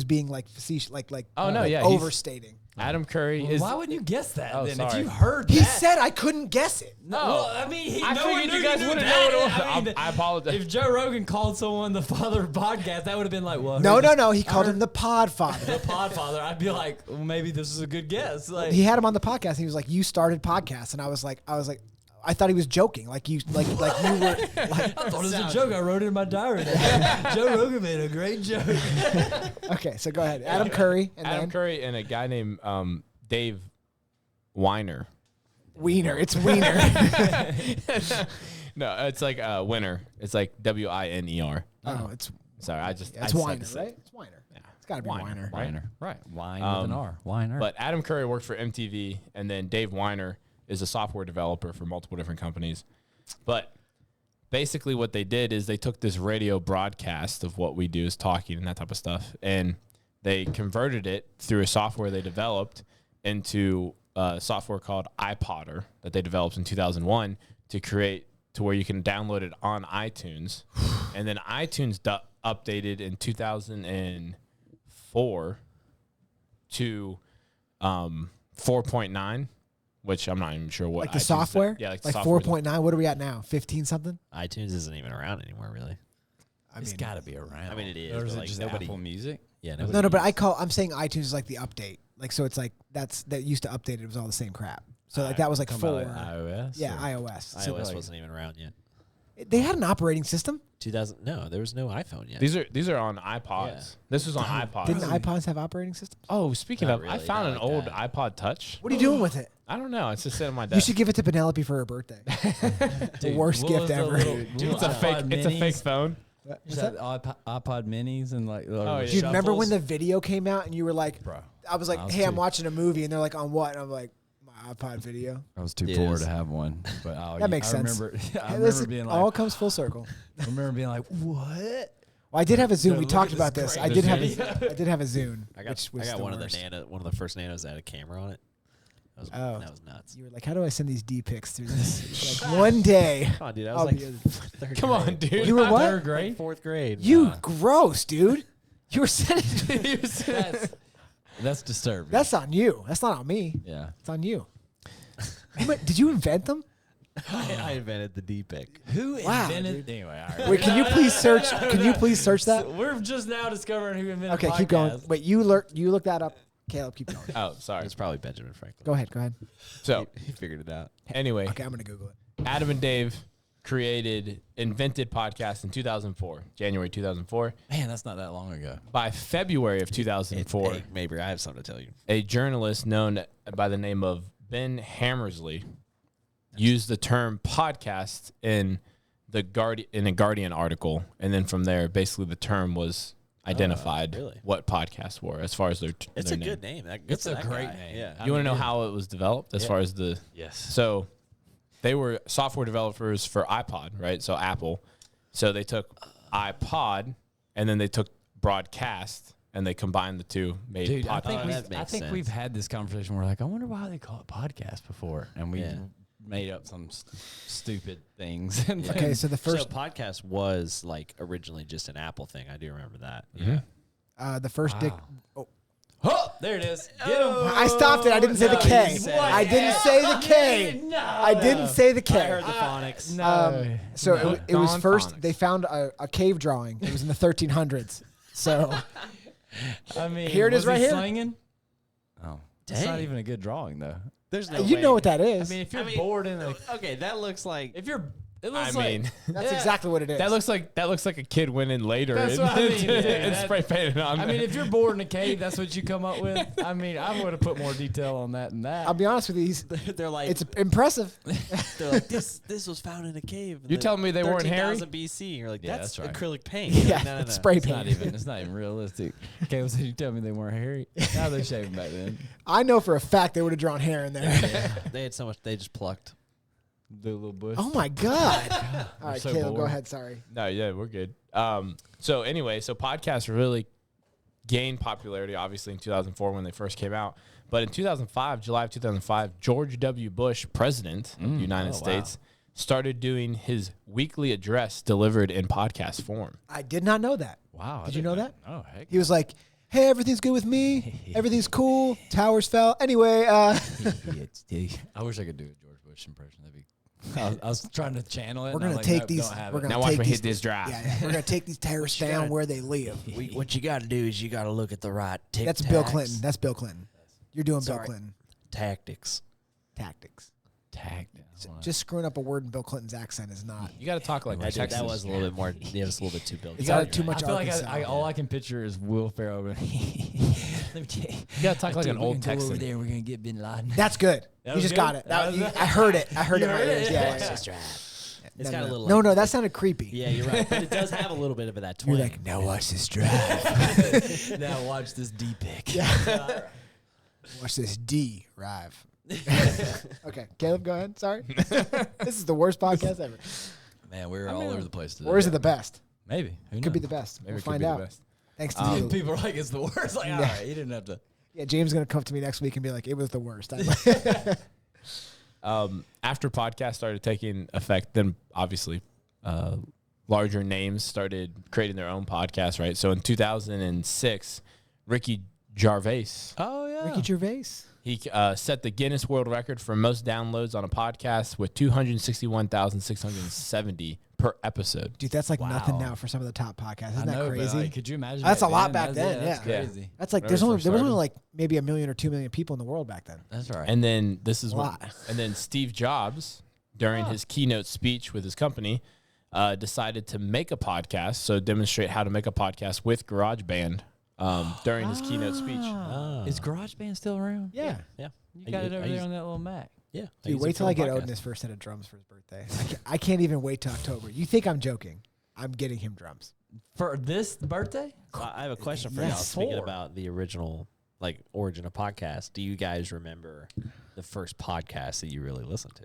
Speaker 2: being like facetious, like
Speaker 4: Oh, no,
Speaker 2: like
Speaker 4: yeah, he's-
Speaker 2: overstating.
Speaker 4: Adam Curry
Speaker 3: Well,
Speaker 4: is.
Speaker 3: why wouldn't you guess that
Speaker 4: Oh,
Speaker 3: then?
Speaker 4: sorry.
Speaker 3: If you heard
Speaker 2: He
Speaker 3: that.
Speaker 2: said I couldn't guess it.
Speaker 3: No, well, I mean,
Speaker 4: I
Speaker 3: no one
Speaker 4: figured
Speaker 3: knew
Speaker 4: you guys
Speaker 3: knew
Speaker 4: wouldn't
Speaker 3: that.
Speaker 4: know what it was.
Speaker 3: I mean,
Speaker 4: I apologize.
Speaker 3: If Joe Rogan called someone the father of podcast, that would have been like, well,
Speaker 2: No. He called him the Podfather.
Speaker 3: the Podfather. I'd be like, well, maybe this is a good guess. Like,
Speaker 2: He had him on the podcast. And he was like, "You started podcasts," and I was like, I thought he was joking, like you were. Like,
Speaker 3: I thought it was a joke. I wrote it in my diary. Joe Rogan made a great joke.
Speaker 2: okay, so go ahead, Adam Curry, and
Speaker 4: Adam
Speaker 2: then
Speaker 4: Curry and a guy named Dave Weiner.
Speaker 2: Wiener. It's Wiener.
Speaker 4: No, it's like Winner. It's like Winer.
Speaker 2: Oh, it's
Speaker 4: Sorry, I just
Speaker 2: it's
Speaker 4: I
Speaker 2: Weiner,
Speaker 4: just had to say
Speaker 2: right? It's Weiner. Yeah, it's got to be Weiner.
Speaker 3: Weiner. Right. Wine with an R. Weiner.
Speaker 4: But Adam Curry worked for MTV, and then Dave Weiner is a software developer for multiple different companies. But basically what they did is they took this radio broadcast of what we do is talking and that type of stuff, and they converted it through a software they developed into a software called iPodder that they developed in 2001 to create to where you can download it on iTunes. And then iTunes updated in 2004 to 4.9, which I'm not even sure what.
Speaker 2: Like the
Speaker 4: iTunes
Speaker 2: software?
Speaker 4: Yeah, like the
Speaker 2: like
Speaker 4: software.
Speaker 2: 4.9. What are we at now? 15 something?
Speaker 5: iTunes isn't even around anymore, really.
Speaker 3: It's got to be around.
Speaker 5: I mean, it is,
Speaker 3: Or
Speaker 5: but,
Speaker 3: is it
Speaker 5: like,
Speaker 3: just
Speaker 5: nobody-
Speaker 3: Apple Music?
Speaker 5: Yeah,
Speaker 2: No,
Speaker 5: nobody
Speaker 2: but
Speaker 5: uses-
Speaker 2: I'm saying iTunes is like the update. Like, so it's like that used to update. It was all the same crap. So like that was like
Speaker 3: Talking
Speaker 2: 4.
Speaker 3: about, like, iOS?
Speaker 2: Yeah,
Speaker 3: or-
Speaker 2: iOS. So
Speaker 5: iOS
Speaker 2: like,
Speaker 5: wasn't even around yet.
Speaker 2: they had an operating system.
Speaker 5: 2000. No, there was no iPhone yet.
Speaker 4: These are on iPods.
Speaker 5: Yeah.
Speaker 4: This was on iPods.
Speaker 2: Didn't iPods have operating systems?
Speaker 4: Oh, speaking
Speaker 5: Not
Speaker 4: of, I
Speaker 5: really,
Speaker 4: found
Speaker 5: not
Speaker 4: an
Speaker 5: like
Speaker 4: old
Speaker 5: that.
Speaker 4: iPod Touch.
Speaker 2: What are you doing with it?
Speaker 4: I don't know. It's just sitting on my desk.
Speaker 2: You should give it to Penelope for her birthday. The worst
Speaker 3: what
Speaker 2: gift
Speaker 3: was the
Speaker 2: ever.
Speaker 3: little-
Speaker 4: Dude, it's a fake.
Speaker 3: iPod
Speaker 4: It's a fake
Speaker 3: minis?
Speaker 4: phone.
Speaker 3: Just had iPod minis and like.
Speaker 4: Oh, yeah.
Speaker 2: Dude, remember when
Speaker 3: shuffles?
Speaker 2: the video came out and you were like,
Speaker 3: Bro,
Speaker 2: I was like,
Speaker 3: I was
Speaker 2: hey, I'm
Speaker 3: too-
Speaker 2: watching a movie, and they're like, on what? And I'm like, my iPod video.
Speaker 3: I was too
Speaker 5: It
Speaker 3: poor
Speaker 5: is.
Speaker 3: to have one, but
Speaker 2: That makes
Speaker 3: I
Speaker 2: sense.
Speaker 3: Remember, I
Speaker 2: Hey,
Speaker 3: remember
Speaker 2: listen,
Speaker 3: being
Speaker 2: all
Speaker 3: like,
Speaker 2: comes full circle.
Speaker 3: I remember being like, what?
Speaker 2: Well, I did have a Zune.
Speaker 3: No,
Speaker 2: We
Speaker 3: look
Speaker 2: talked
Speaker 3: at
Speaker 2: about
Speaker 3: this
Speaker 2: this. I
Speaker 3: great
Speaker 2: did have
Speaker 3: video.
Speaker 2: I did have a Zune,
Speaker 5: I got,
Speaker 2: which was the
Speaker 5: one of
Speaker 2: worst.
Speaker 5: one of the first nanos that had a camera on it. That was nuts.
Speaker 2: You were like, how do I send these D pics through this? Like, one day.
Speaker 5: Come on, dude. I
Speaker 2: I'll
Speaker 5: was like
Speaker 2: be
Speaker 5: third
Speaker 4: Come
Speaker 5: grade.
Speaker 4: on, dude.
Speaker 2: You were what?
Speaker 3: Third grade?
Speaker 5: Like fourth grade.
Speaker 2: You gross, dude. You were sending.
Speaker 3: That's disturbing.
Speaker 2: That's on you. That's not on me.
Speaker 3: yeah.
Speaker 2: It's on you. Did you invent them?
Speaker 5: I invented the D pic.
Speaker 3: Who
Speaker 2: Wow,
Speaker 3: invented? Anyway, all right.
Speaker 2: Wait, can you please search? Can you please search that?
Speaker 3: So we're just now discovering who invented.
Speaker 2: Okay, keep going.
Speaker 3: podcasts.
Speaker 2: Wait, you look that up. Caleb, keep going.
Speaker 4: Oh, sorry.
Speaker 5: It's probably Benjamin Franklin.
Speaker 2: Go ahead. Go ahead.
Speaker 4: So
Speaker 5: He figured it out.
Speaker 4: anyway,
Speaker 2: Okay, I'm gonna Google it.
Speaker 4: Adam and Dave invented podcast in 2004, January 2004.
Speaker 3: Man, that's not that long ago.
Speaker 4: By February of 2004,
Speaker 5: Hey, Mabry, I have something to tell you.
Speaker 4: a journalist known by the name of Ben Hammersley used the term podcast in a Guardian article, and then from there, basically the term was identified
Speaker 5: really?
Speaker 4: what podcasts were as far as their
Speaker 5: It's
Speaker 4: their
Speaker 5: a
Speaker 4: name.
Speaker 5: good name.
Speaker 3: It's a great name.
Speaker 5: Yeah.
Speaker 4: You want to know how it was developed as
Speaker 3: Yeah.
Speaker 4: far as the
Speaker 3: Yes.
Speaker 4: So they were software developers for iPod, right? So Apple. So they took iPod and then they took broadcast and they combined the two, made
Speaker 3: Dude, I
Speaker 4: podcast.
Speaker 3: think,
Speaker 5: that makes
Speaker 3: we've
Speaker 5: sense.
Speaker 3: had this conversation. We're like, I wonder why they call it podcast before, and we
Speaker 5: Yeah.
Speaker 3: made up some stupid things. And
Speaker 2: Okay, so the first
Speaker 5: podcast was like originally just an Apple thing. I do remember that.
Speaker 2: the first dick.
Speaker 3: Wow.
Speaker 2: Oh,
Speaker 3: oh, there it is. Get him.
Speaker 2: I stopped it. I didn't say the
Speaker 3: No,
Speaker 2: K.
Speaker 3: you said
Speaker 2: I
Speaker 3: it.
Speaker 2: didn't say the K.
Speaker 3: No.
Speaker 2: I didn't say the K.
Speaker 5: I heard the phonics.
Speaker 3: No.
Speaker 2: So it was
Speaker 4: Don
Speaker 2: first.
Speaker 4: Phonics.
Speaker 2: They found a cave drawing. It was in the 1300s. So
Speaker 3: I mean,
Speaker 2: Here it is
Speaker 3: was
Speaker 2: right
Speaker 3: he
Speaker 2: here.
Speaker 3: Slinging? Oh, that's not
Speaker 5: Dang.
Speaker 3: even a good drawing though.
Speaker 5: There's no
Speaker 2: you
Speaker 5: way.
Speaker 2: know what that is.
Speaker 3: I mean, if you're bored in a,
Speaker 5: Okay, that looks like
Speaker 3: if you're It
Speaker 4: I
Speaker 3: looks like,
Speaker 4: mean,
Speaker 2: That's exactly what it is.
Speaker 4: that looks like a kid went in later
Speaker 3: That's
Speaker 4: and,
Speaker 3: what I mean,
Speaker 4: and
Speaker 3: yeah,
Speaker 4: spray painted on.
Speaker 3: I mean, if you're bored in a cave, that's what you come up with. I mean, I would have put more detail on that than that.
Speaker 2: I'll be honest with you.
Speaker 5: They're like,
Speaker 2: It's impressive.
Speaker 5: they're like, this was found in a cave. in
Speaker 4: You're
Speaker 5: the
Speaker 4: telling me they weren't hairy?
Speaker 5: 13,000 BC. You're like,
Speaker 3: Yeah,
Speaker 5: that's
Speaker 3: that's right.
Speaker 5: acrylic paint.
Speaker 2: Yeah,
Speaker 5: Like, no.
Speaker 2: it's spray
Speaker 3: It's not
Speaker 2: paint.
Speaker 3: even. It's not even realistic. Okay, so you tell me they weren't hairy. How they shaving back then?
Speaker 2: I know for a fact they would have drawn hair in there.
Speaker 5: They had so much. They just plucked.
Speaker 3: Do a little bush.
Speaker 2: Oh my god! All right,
Speaker 3: so
Speaker 2: Caleb, go
Speaker 3: bored.
Speaker 2: ahead. Sorry.
Speaker 4: No, yeah, we're good. So anyway, so podcasts really gained popularity, obviously, in 2004 when they first came out. But in 2005, July of 2005, George W. Bush, president of the United States, started doing his weekly address delivered in podcast form.
Speaker 2: I did not know that.
Speaker 3: Wow.
Speaker 2: Did you know that?
Speaker 3: Oh, heck.
Speaker 2: He was like, "Hey, everything's good with me. Everything's cool. Towers fell. Anyway,
Speaker 3: I wish I could do a George Bush impression. That'd be. I was trying to channel it.
Speaker 2: we're
Speaker 3: and I
Speaker 2: gonna
Speaker 3: was
Speaker 2: take
Speaker 3: like,
Speaker 2: these.
Speaker 3: Don't have
Speaker 2: We're
Speaker 3: it.
Speaker 2: gonna
Speaker 4: Now watch
Speaker 2: take
Speaker 4: me
Speaker 2: these.
Speaker 4: hit this drive.
Speaker 2: Yeah, we're gonna take these terrorists down where they live.
Speaker 5: What you got to do is you got to look at the right
Speaker 2: That's Bill Clinton. That's Bill Clinton. You're doing Bill
Speaker 5: Sorry.
Speaker 2: Clinton
Speaker 5: tactics.
Speaker 2: tactics.
Speaker 3: Tag.
Speaker 2: Just screwing up a word in Bill Clinton's accent is not.
Speaker 4: You got to talk like
Speaker 5: I did,
Speaker 4: Texas.
Speaker 5: that was a little bit more. Yeah, it was a little bit too Bill.
Speaker 2: It's
Speaker 5: Clinton.
Speaker 2: too much
Speaker 3: I feel like
Speaker 2: Arkansas.
Speaker 3: all I can picture is Will Ferrell. Let me tell you.
Speaker 4: You got to talk like an old
Speaker 3: Go over
Speaker 4: Texan.
Speaker 3: there. And we're gonna get Bin Laden.
Speaker 2: That's good.
Speaker 3: That
Speaker 2: You
Speaker 3: was
Speaker 2: just
Speaker 3: good?
Speaker 2: got it.
Speaker 3: That was
Speaker 2: I heard it. I heard it. in my
Speaker 3: heard
Speaker 2: ears.
Speaker 3: it?
Speaker 2: Yeah.
Speaker 3: Yeah.
Speaker 5: It's got a little.
Speaker 2: No,
Speaker 5: like-
Speaker 2: no, that sounded creepy.
Speaker 5: Yeah, you're right. But it does have a little bit of that
Speaker 2: You're
Speaker 5: twang.
Speaker 2: like, now watch this drive.
Speaker 3: Now watch this D pick.
Speaker 2: Watch this D drive. Okay, Caleb, go ahead. Sorry. This is the worst podcast ever.
Speaker 3: Man, we're all over the place today.
Speaker 2: Or is it the best?
Speaker 3: Maybe. Who
Speaker 2: Could be
Speaker 3: knows?
Speaker 2: the best.
Speaker 4: Maybe
Speaker 2: We'll
Speaker 4: it could
Speaker 2: find
Speaker 4: be the
Speaker 2: out.
Speaker 4: best.
Speaker 2: Thanks to you.
Speaker 3: People are like, it's the worst. Like, all right, you didn't have to.
Speaker 2: Yeah, James is gonna come to me next week and be like, it was the worst.
Speaker 4: After podcasts started taking effect, then obviously larger names started creating their own podcasts, right? So in 2006, Ricky Gervais,
Speaker 3: Oh, yeah.
Speaker 2: Ricky Gervais.
Speaker 4: he set the Guinness World Record for most downloads on a podcast with 261,670 per episode.
Speaker 2: Dude, that's like nothing
Speaker 3: Wow.
Speaker 2: now for some of the top podcasts.
Speaker 3: I
Speaker 2: Isn't
Speaker 3: know,
Speaker 2: that
Speaker 3: but,
Speaker 2: crazy?
Speaker 3: like, could you imagine?
Speaker 2: That's
Speaker 3: back
Speaker 2: a lot
Speaker 3: then?
Speaker 2: back then,
Speaker 3: That's
Speaker 2: yeah.
Speaker 3: crazy.
Speaker 2: That's like
Speaker 4: Whenever
Speaker 2: there was only
Speaker 4: started.
Speaker 2: like maybe 1 million or 2 million people in the world back then.
Speaker 3: That's right.
Speaker 4: And then this is
Speaker 2: Lot.
Speaker 4: and then Steve Jobs, during his keynote speech with his company, decided to make a podcast. So demonstrate how to make a podcast with GarageBand during his keynote speech.
Speaker 3: Is GarageBand still around?
Speaker 2: Yeah.
Speaker 5: Yeah.
Speaker 3: You got it over there on that little Mac.
Speaker 5: Yeah.
Speaker 2: Dude, wait till I get Odin his first set of drums for his birthday. I can't even wait till October. You think I'm joking? I'm getting him drums.
Speaker 3: For this birthday?
Speaker 5: I have a question for
Speaker 2: Yes.
Speaker 5: y'all. Speaking
Speaker 2: 4.
Speaker 5: about the original, like, origin of podcast, do you guys remember the first podcast that you really listened to?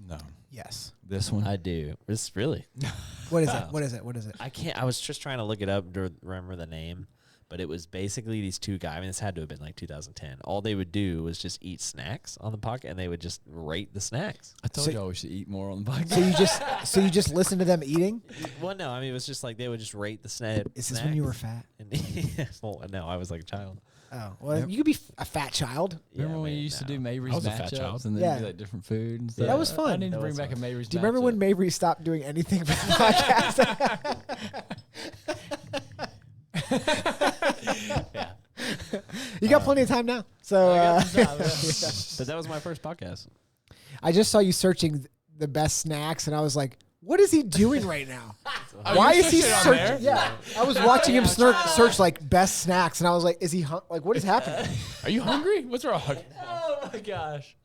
Speaker 3: No.
Speaker 2: Yes.
Speaker 3: This one?
Speaker 5: I do. It's really.
Speaker 2: What is it? What is it? What is it?
Speaker 5: I can't. I was just trying to look it up to remember the name, but it was basically these two guys. I mean, this had to have been like 2010. All they would do was just eat snacks on the podcast, and they would just rate the snacks.
Speaker 3: I told
Speaker 2: So-
Speaker 3: y'all we should eat more on the
Speaker 2: So
Speaker 3: podcast.
Speaker 2: you just listen to them eating?
Speaker 5: Well, no, I mean it was just like they would just rate the snack.
Speaker 2: Is this when you were fat?
Speaker 5: Well, no, I was like a child.
Speaker 2: Oh, well, you could be a fat child.
Speaker 3: Remember
Speaker 5: Yeah,
Speaker 3: when we
Speaker 5: man,
Speaker 3: used to
Speaker 5: no.
Speaker 3: do Mabry's
Speaker 4: I was a fat
Speaker 3: matchups
Speaker 4: child.
Speaker 3: and then
Speaker 2: Yeah.
Speaker 3: do like different food and
Speaker 5: Yeah,
Speaker 3: stuff?
Speaker 2: that was fun.
Speaker 3: I need to
Speaker 5: That
Speaker 3: bring
Speaker 5: was
Speaker 3: back a
Speaker 5: fun.
Speaker 3: Mabry's
Speaker 2: Do you remember when
Speaker 3: matchup.
Speaker 2: Mabry stopped doing anything for the podcast?
Speaker 5: Yeah,
Speaker 2: You got plenty of time now. So
Speaker 5: but that was my first podcast.
Speaker 2: I just saw you searching the best snacks, and I was like, "What is he doing right now? Why is he searching?" Yeah, I was watching him search like best snacks, and I was like, "Is he like what is happening?"
Speaker 4: Are you hungry? What's wrong?
Speaker 3: Oh my gosh.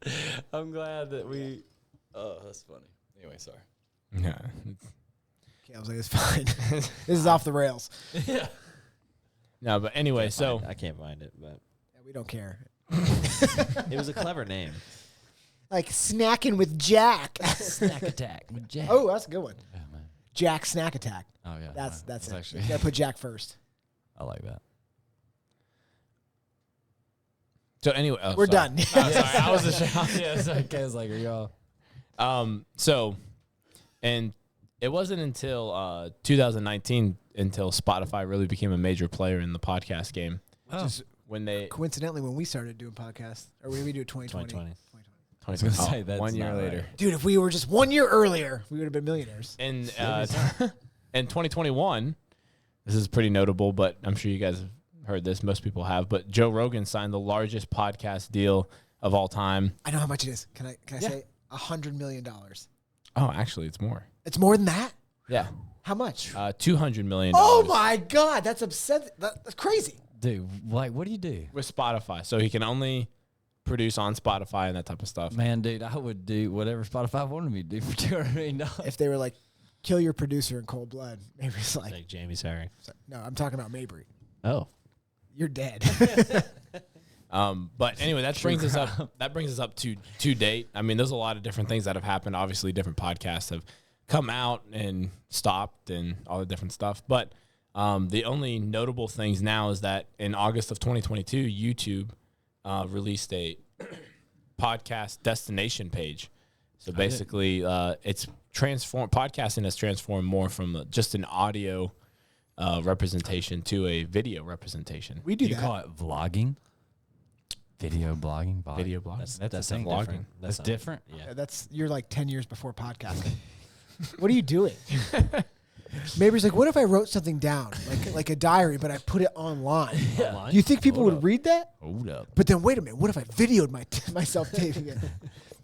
Speaker 3: I'm glad that we. Oh, that's funny. Anyway, sorry.
Speaker 4: Yeah.
Speaker 2: Okay, I was like, "It's fine. This is off the rails.
Speaker 3: Yeah.
Speaker 4: No, but anyway, so
Speaker 5: I can't find it, but
Speaker 2: Yeah, we don't care."
Speaker 5: it was a clever name.
Speaker 2: Like snacking with Jack.
Speaker 3: Snack attack with Jack.
Speaker 2: Oh, that's a good one.
Speaker 3: Yeah, man.
Speaker 2: Jack Snack Attack.
Speaker 3: Oh yeah.
Speaker 2: That's it.
Speaker 3: actually.
Speaker 2: You gotta put Jack first.
Speaker 3: I like that.
Speaker 4: so anyway,
Speaker 2: We're
Speaker 4: sorry.
Speaker 2: done.
Speaker 4: Oh, sorry, I was ashamed.
Speaker 3: Yeah, it's okay. It's like, are y'all?
Speaker 4: So, and it wasn't until 2019 until Spotify really became a major player in the podcast game.
Speaker 2: Just
Speaker 4: When they
Speaker 2: coincidentally, when we started doing podcasts, or when we do 2020.
Speaker 5: 2020.
Speaker 3: I was gonna say that's
Speaker 4: 1 year
Speaker 3: not
Speaker 4: later.
Speaker 3: right.
Speaker 2: Dude, if we were just 1 year earlier, we would have been millionaires.
Speaker 4: In in 2021, this is pretty notable, but I'm sure you guys have heard this. Most people have, but Joe Rogan signed the largest podcast deal of all time.
Speaker 2: I know how much it is. Can I say $100 million?
Speaker 4: Oh, actually, it's more.
Speaker 2: It's more than that?
Speaker 4: Yeah.
Speaker 2: How much?
Speaker 4: $200 million.
Speaker 2: Oh my God, that's upset. That's crazy.
Speaker 3: Dude, like, what do you do?
Speaker 4: With Spotify. So he can only produce on Spotify and that type of stuff.
Speaker 3: Man, dude, I would do whatever Spotify wanted me to do for $200 million.
Speaker 2: If they were like, kill your producer in cold blood, Mabry's like,
Speaker 5: Like Jamie's hiring.
Speaker 2: no, I'm talking about Mabry.
Speaker 5: Oh.
Speaker 2: You're dead.
Speaker 4: But anyway, that brings us up. That brings us up to date. I mean, there's a lot of different things that have happened. Obviously, different podcasts have come out and stopped, and all the different stuff. But the only notable things now is that in August of 2022, YouTube released a podcast destination page. So basically, it's transformed. Podcasting has transformed more from just an audio representation to a video representation.
Speaker 2: We do
Speaker 3: You
Speaker 2: that.
Speaker 3: call it vlogging? Video blogging?
Speaker 4: Video blogging.
Speaker 3: That's a thing.
Speaker 4: vlogging.
Speaker 3: Different. That's
Speaker 5: not-
Speaker 3: different?
Speaker 5: Yeah.
Speaker 2: You're like 10 years before podcasting. What are you doing? Mabry's like, what if I wrote something down, like a diary, but I put it online?
Speaker 5: Online?
Speaker 2: Do you think people would read that?
Speaker 3: Hold up.
Speaker 2: But then wait a minute, what if I videoed myself taping it?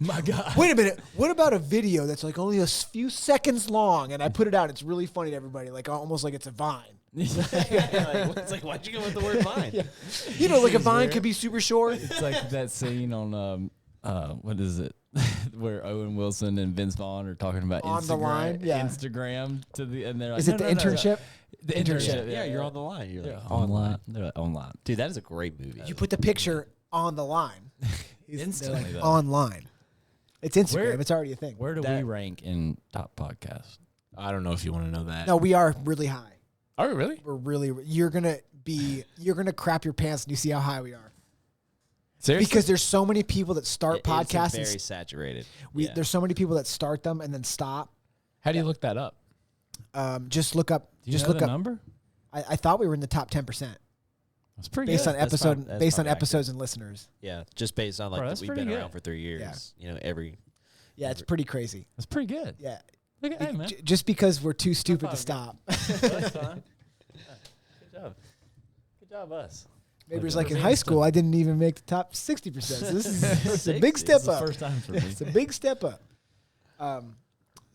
Speaker 3: My God.
Speaker 2: Wait a minute, what about a video that's like only a few seconds long and I put it out? It's really funny to everybody, like almost like it's a Vine.
Speaker 5: It's like, why'd you go with the word mine?
Speaker 2: You know, like a Vine could be super short.
Speaker 3: It's like that scene on, what is it? Where Owen Wilson and Vince Vaughn are talking about
Speaker 2: On the
Speaker 3: Instagram,
Speaker 2: line? Yeah.
Speaker 3: Instagram and they're like,
Speaker 2: Is it the internship?
Speaker 3: The
Speaker 2: Internship.
Speaker 5: Yeah, you're on the line. You're like,
Speaker 3: online. They're like, online.
Speaker 5: Dude, that is a great movie.
Speaker 2: You put the picture on the line. They're
Speaker 3: Instantly,
Speaker 2: like,
Speaker 3: though.
Speaker 2: online. It's Instagram.
Speaker 3: Where-
Speaker 2: It's already a thing.
Speaker 3: Where do we rank in top podcasts?
Speaker 4: I don't know if you want to know that.
Speaker 2: No, we are really high.
Speaker 4: Are we really?
Speaker 2: We're really. You're gonna crap your pants and you see how high we are.
Speaker 4: Seriously?
Speaker 2: Because there's so many people that start
Speaker 5: It's
Speaker 2: podcasts.
Speaker 5: very saturated.
Speaker 2: There's so many people that start them and then stop.
Speaker 4: How do you look that up?
Speaker 2: Just look up.
Speaker 3: Do you
Speaker 2: Just
Speaker 3: know
Speaker 2: look
Speaker 3: the
Speaker 2: up.
Speaker 3: number?
Speaker 2: I thought we were in the top 10%
Speaker 3: That's pretty
Speaker 2: based
Speaker 3: good.
Speaker 2: on
Speaker 5: That's
Speaker 2: episode
Speaker 5: prob- that's
Speaker 2: based on
Speaker 5: probably
Speaker 2: episodes and listeners.
Speaker 5: Yeah, just based on
Speaker 3: Bro,
Speaker 5: like
Speaker 3: that's
Speaker 5: we've
Speaker 3: pretty
Speaker 5: been
Speaker 3: good.
Speaker 5: around for 3 years. You know, every
Speaker 2: Yeah, it's pretty crazy.
Speaker 3: That's pretty good.
Speaker 2: Yeah,
Speaker 3: Look at that, man.
Speaker 2: just because we're too stupid to stop.
Speaker 3: That's fine. Good job. Good job, us.
Speaker 2: Maybe it's like in high school, I didn't even make the top 60%. So this is a big step
Speaker 3: It's the
Speaker 2: up.
Speaker 3: first time for me.
Speaker 2: It's a big step up.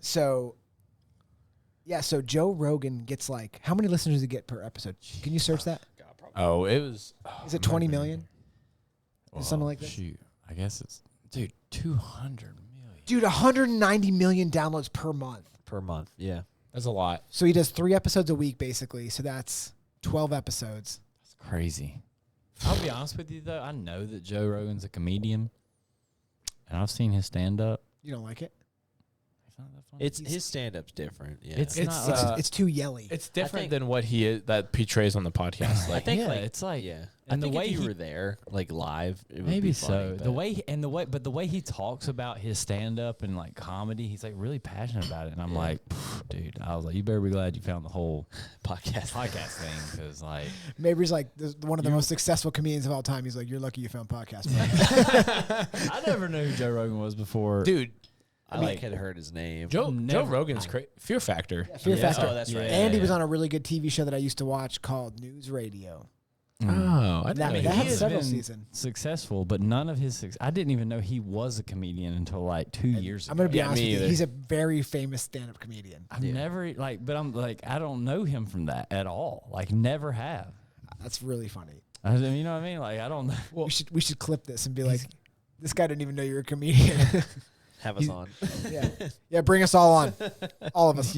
Speaker 2: So Joe Rogan gets like, how many listeners does he get per episode? Can you search that?
Speaker 4: Oh, it was.
Speaker 2: Is it 20 million? Is something like that?
Speaker 3: Shoot. I guess it's, dude, 200 million.
Speaker 2: Dude, 190 million downloads per month.
Speaker 5: per month. Yeah.
Speaker 4: That's a lot.
Speaker 2: So he does 3 episodes a week, basically. So that's 12 episodes.
Speaker 3: That's crazy. I'll be honest with you, though. I know that Joe Rogan's a comedian, and I've seen his stand-up.
Speaker 2: You don't like it?
Speaker 3: It's not that funny.
Speaker 5: It's his stand up's different. Yeah.
Speaker 3: It's
Speaker 4: It's,
Speaker 3: not,
Speaker 2: It's too yelly.
Speaker 4: It's different
Speaker 5: think-
Speaker 4: than what he is that portrays on the podcast.
Speaker 5: I
Speaker 4: Like,
Speaker 5: think
Speaker 3: yeah,
Speaker 5: like,
Speaker 3: it's like,
Speaker 5: yeah.
Speaker 3: and
Speaker 5: I
Speaker 3: the
Speaker 5: think
Speaker 3: way
Speaker 5: if you
Speaker 3: he-
Speaker 5: were there, like live, it would
Speaker 3: maybe
Speaker 5: be
Speaker 3: so.
Speaker 5: funny,
Speaker 3: The
Speaker 5: but-
Speaker 3: way the way he talks about his stand up and like comedy, he's like really passionate about it. And I'm
Speaker 5: Yeah.
Speaker 3: like, dude, I was like, you better be glad you found the whole
Speaker 5: podcast.
Speaker 3: podcast thing because like,
Speaker 2: Mabry's like one of the most successful comedians of all time. He's like, you're lucky you found podcast. Bro.
Speaker 3: I never knew who Joe Rogan was before.
Speaker 4: dude,
Speaker 5: I like had heard his name.
Speaker 4: Joe
Speaker 3: never-
Speaker 4: Rogan's Fear Factor.
Speaker 2: Fear
Speaker 5: Yeah.
Speaker 2: Factor.
Speaker 5: Oh, that's right.
Speaker 2: And he
Speaker 5: Yeah,
Speaker 2: was
Speaker 5: yeah.
Speaker 2: on a really good TV show that I used to watch called News Radio.
Speaker 4: Oh, I
Speaker 2: That,
Speaker 4: didn't
Speaker 2: that
Speaker 4: know
Speaker 2: had
Speaker 3: has
Speaker 2: several
Speaker 3: been
Speaker 2: seasons.
Speaker 3: successful, but none of his. I didn't even know he was a comedian until like 2 years ago.
Speaker 2: I'm going to be
Speaker 4: Yeah,
Speaker 2: honest
Speaker 4: me
Speaker 2: with you.
Speaker 4: either.
Speaker 2: He's a very famous stand-up comedian.
Speaker 3: I've never like, but I'm like, I don't know him from that at all. Like, never have.
Speaker 2: That's really funny.
Speaker 3: I mean, you know what I mean? Like, I don't know.
Speaker 2: We should clip this and be like, this guy didn't even know you're a comedian.
Speaker 5: Have us on.
Speaker 2: yeah, bring us all on. All of us.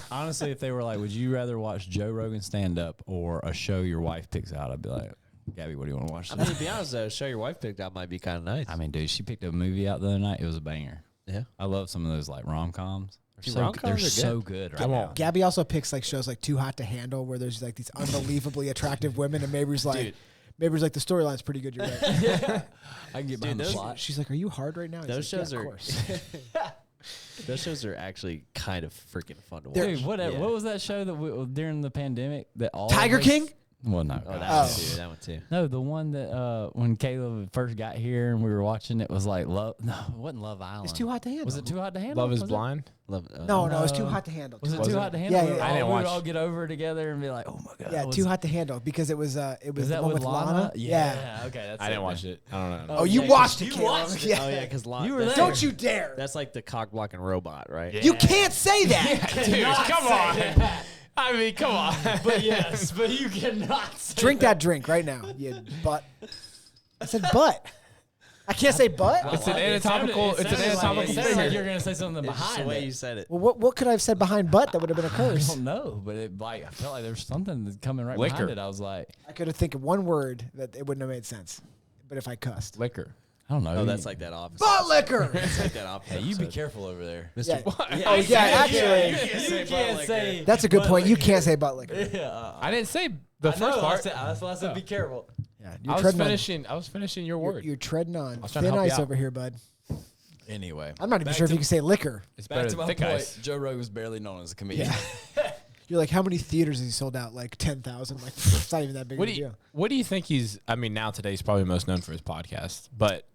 Speaker 3: Honestly, if they were like, would you rather watch Joe Rogan stand up or a show your wife picks out? I'd be like, Gabby, what do you want to watch?
Speaker 5: I mean, to be honest though, show your wife picked out might be kind of nice.
Speaker 3: I mean, dude, she picked a movie out the other night. It was a banger.
Speaker 5: Yeah.
Speaker 3: I love some of those like rom coms.
Speaker 5: Dude,
Speaker 3: They're
Speaker 5: rom-coms are
Speaker 3: so good right
Speaker 4: Come
Speaker 3: now.
Speaker 4: on.
Speaker 2: Gabby also picks like shows like Too Hot to Handle where there's like these unbelievably attractive women and Mabry's like, the storyline's pretty good. You're right.
Speaker 3: I can get behind the
Speaker 5: those-
Speaker 3: plot.
Speaker 2: She's like, are you hard right now? He's
Speaker 5: Those
Speaker 2: like,
Speaker 5: shows
Speaker 2: yeah,
Speaker 5: are-
Speaker 2: of course.
Speaker 5: Those shows are actually kind of freaking fun to watch.
Speaker 3: Dude, what
Speaker 5: Yeah.
Speaker 3: was that show that during the pandemic that all
Speaker 2: Tiger
Speaker 3: of us-
Speaker 2: King?
Speaker 3: Well, no.
Speaker 5: Oh, that
Speaker 3: gosh.
Speaker 5: one too. That one too.
Speaker 3: No, the one that when Caleb first got here and we were watching it was like Love. No, it wasn't Love Island.
Speaker 2: It's Too Hot to Handle.
Speaker 3: Was it Too Hot to Handle?
Speaker 4: Love is
Speaker 3: Was it?
Speaker 4: Blind.
Speaker 5: Love,
Speaker 2: No, it's Too Hot to Handle.
Speaker 3: Was it
Speaker 4: Was
Speaker 3: Too
Speaker 4: it?
Speaker 3: Hot to Handle?
Speaker 2: Yeah,
Speaker 3: We
Speaker 2: yeah.
Speaker 3: would
Speaker 4: I didn't
Speaker 3: all- we would
Speaker 4: watch
Speaker 3: all get over together and be like, oh my god.
Speaker 2: Yeah,
Speaker 3: was-
Speaker 2: Too Hot to Handle because it was
Speaker 3: Was
Speaker 2: the
Speaker 3: that
Speaker 2: one
Speaker 3: with Lana?
Speaker 2: Yeah.
Speaker 3: Okay, that's
Speaker 4: I
Speaker 3: it
Speaker 4: didn't watch
Speaker 3: then.
Speaker 4: it. I don't know.
Speaker 2: Oh, you
Speaker 5: yeah,
Speaker 2: watched it,
Speaker 3: you
Speaker 2: Caleb.
Speaker 3: watched it.
Speaker 2: Yeah.
Speaker 5: Oh yeah, because
Speaker 3: You were there.
Speaker 2: Don't you dare.
Speaker 5: That's like the cock blocking robot, right?
Speaker 4: Yeah.
Speaker 2: You can't say that.
Speaker 4: Dude, come on. I mean, come on.
Speaker 3: But yes, but you cannot say
Speaker 2: Drink that drink right now, you butt. I said butt. I can't say butt.
Speaker 4: It's an anatomical.
Speaker 3: It
Speaker 4: It's an
Speaker 3: sounded
Speaker 4: anatomical
Speaker 3: like, it sounded like
Speaker 4: figure.
Speaker 3: you're gonna say something
Speaker 5: It's just the
Speaker 3: behind
Speaker 5: way
Speaker 3: it.
Speaker 5: you said it.
Speaker 2: Well, what could I have said behind butt that would have been a
Speaker 3: I
Speaker 2: curse?
Speaker 3: don't know, but it like I felt like there was something that's coming right
Speaker 4: Liquor.
Speaker 3: behind it. I was like,
Speaker 2: I could have think of one word that it wouldn't have made sense. But if I cussed.
Speaker 4: Liquor.
Speaker 3: I don't know.
Speaker 5: Oh, that's like that office.
Speaker 2: Butt liquor!
Speaker 5: It's like that office.
Speaker 3: Hey, you be
Speaker 5: episode.
Speaker 3: careful over there.
Speaker 2: Yeah.
Speaker 5: Yeah,
Speaker 2: Oh, yeah, actually.
Speaker 3: You can't say.
Speaker 2: That's a good point. You can't say butt liquor.
Speaker 3: Yeah,
Speaker 4: I didn't say the
Speaker 3: I
Speaker 4: first
Speaker 3: know,
Speaker 4: part.
Speaker 3: That's why I said be careful.
Speaker 2: Yeah,
Speaker 4: I was finishing. I was finishing your
Speaker 2: You're,
Speaker 4: word.
Speaker 2: you're treading on
Speaker 4: was trying to
Speaker 2: thin
Speaker 4: help you
Speaker 2: ice
Speaker 4: out.
Speaker 2: over here, bud.
Speaker 3: Anyway,
Speaker 2: I'm not even
Speaker 3: Back
Speaker 2: sure if
Speaker 3: to-
Speaker 2: you can say liquor.
Speaker 4: It's
Speaker 3: back
Speaker 4: better
Speaker 3: to
Speaker 4: than
Speaker 3: my
Speaker 4: thick
Speaker 3: point.
Speaker 4: ice.
Speaker 3: Joe Rogan was barely known as a comedian.
Speaker 2: You're like, how many theaters has he sold out? Like 10,000? Like, it's not even that big
Speaker 4: What
Speaker 2: of
Speaker 4: do
Speaker 2: a
Speaker 4: you
Speaker 2: deal.
Speaker 4: What do you think he's? I mean, now today he's probably most known for his podcast. But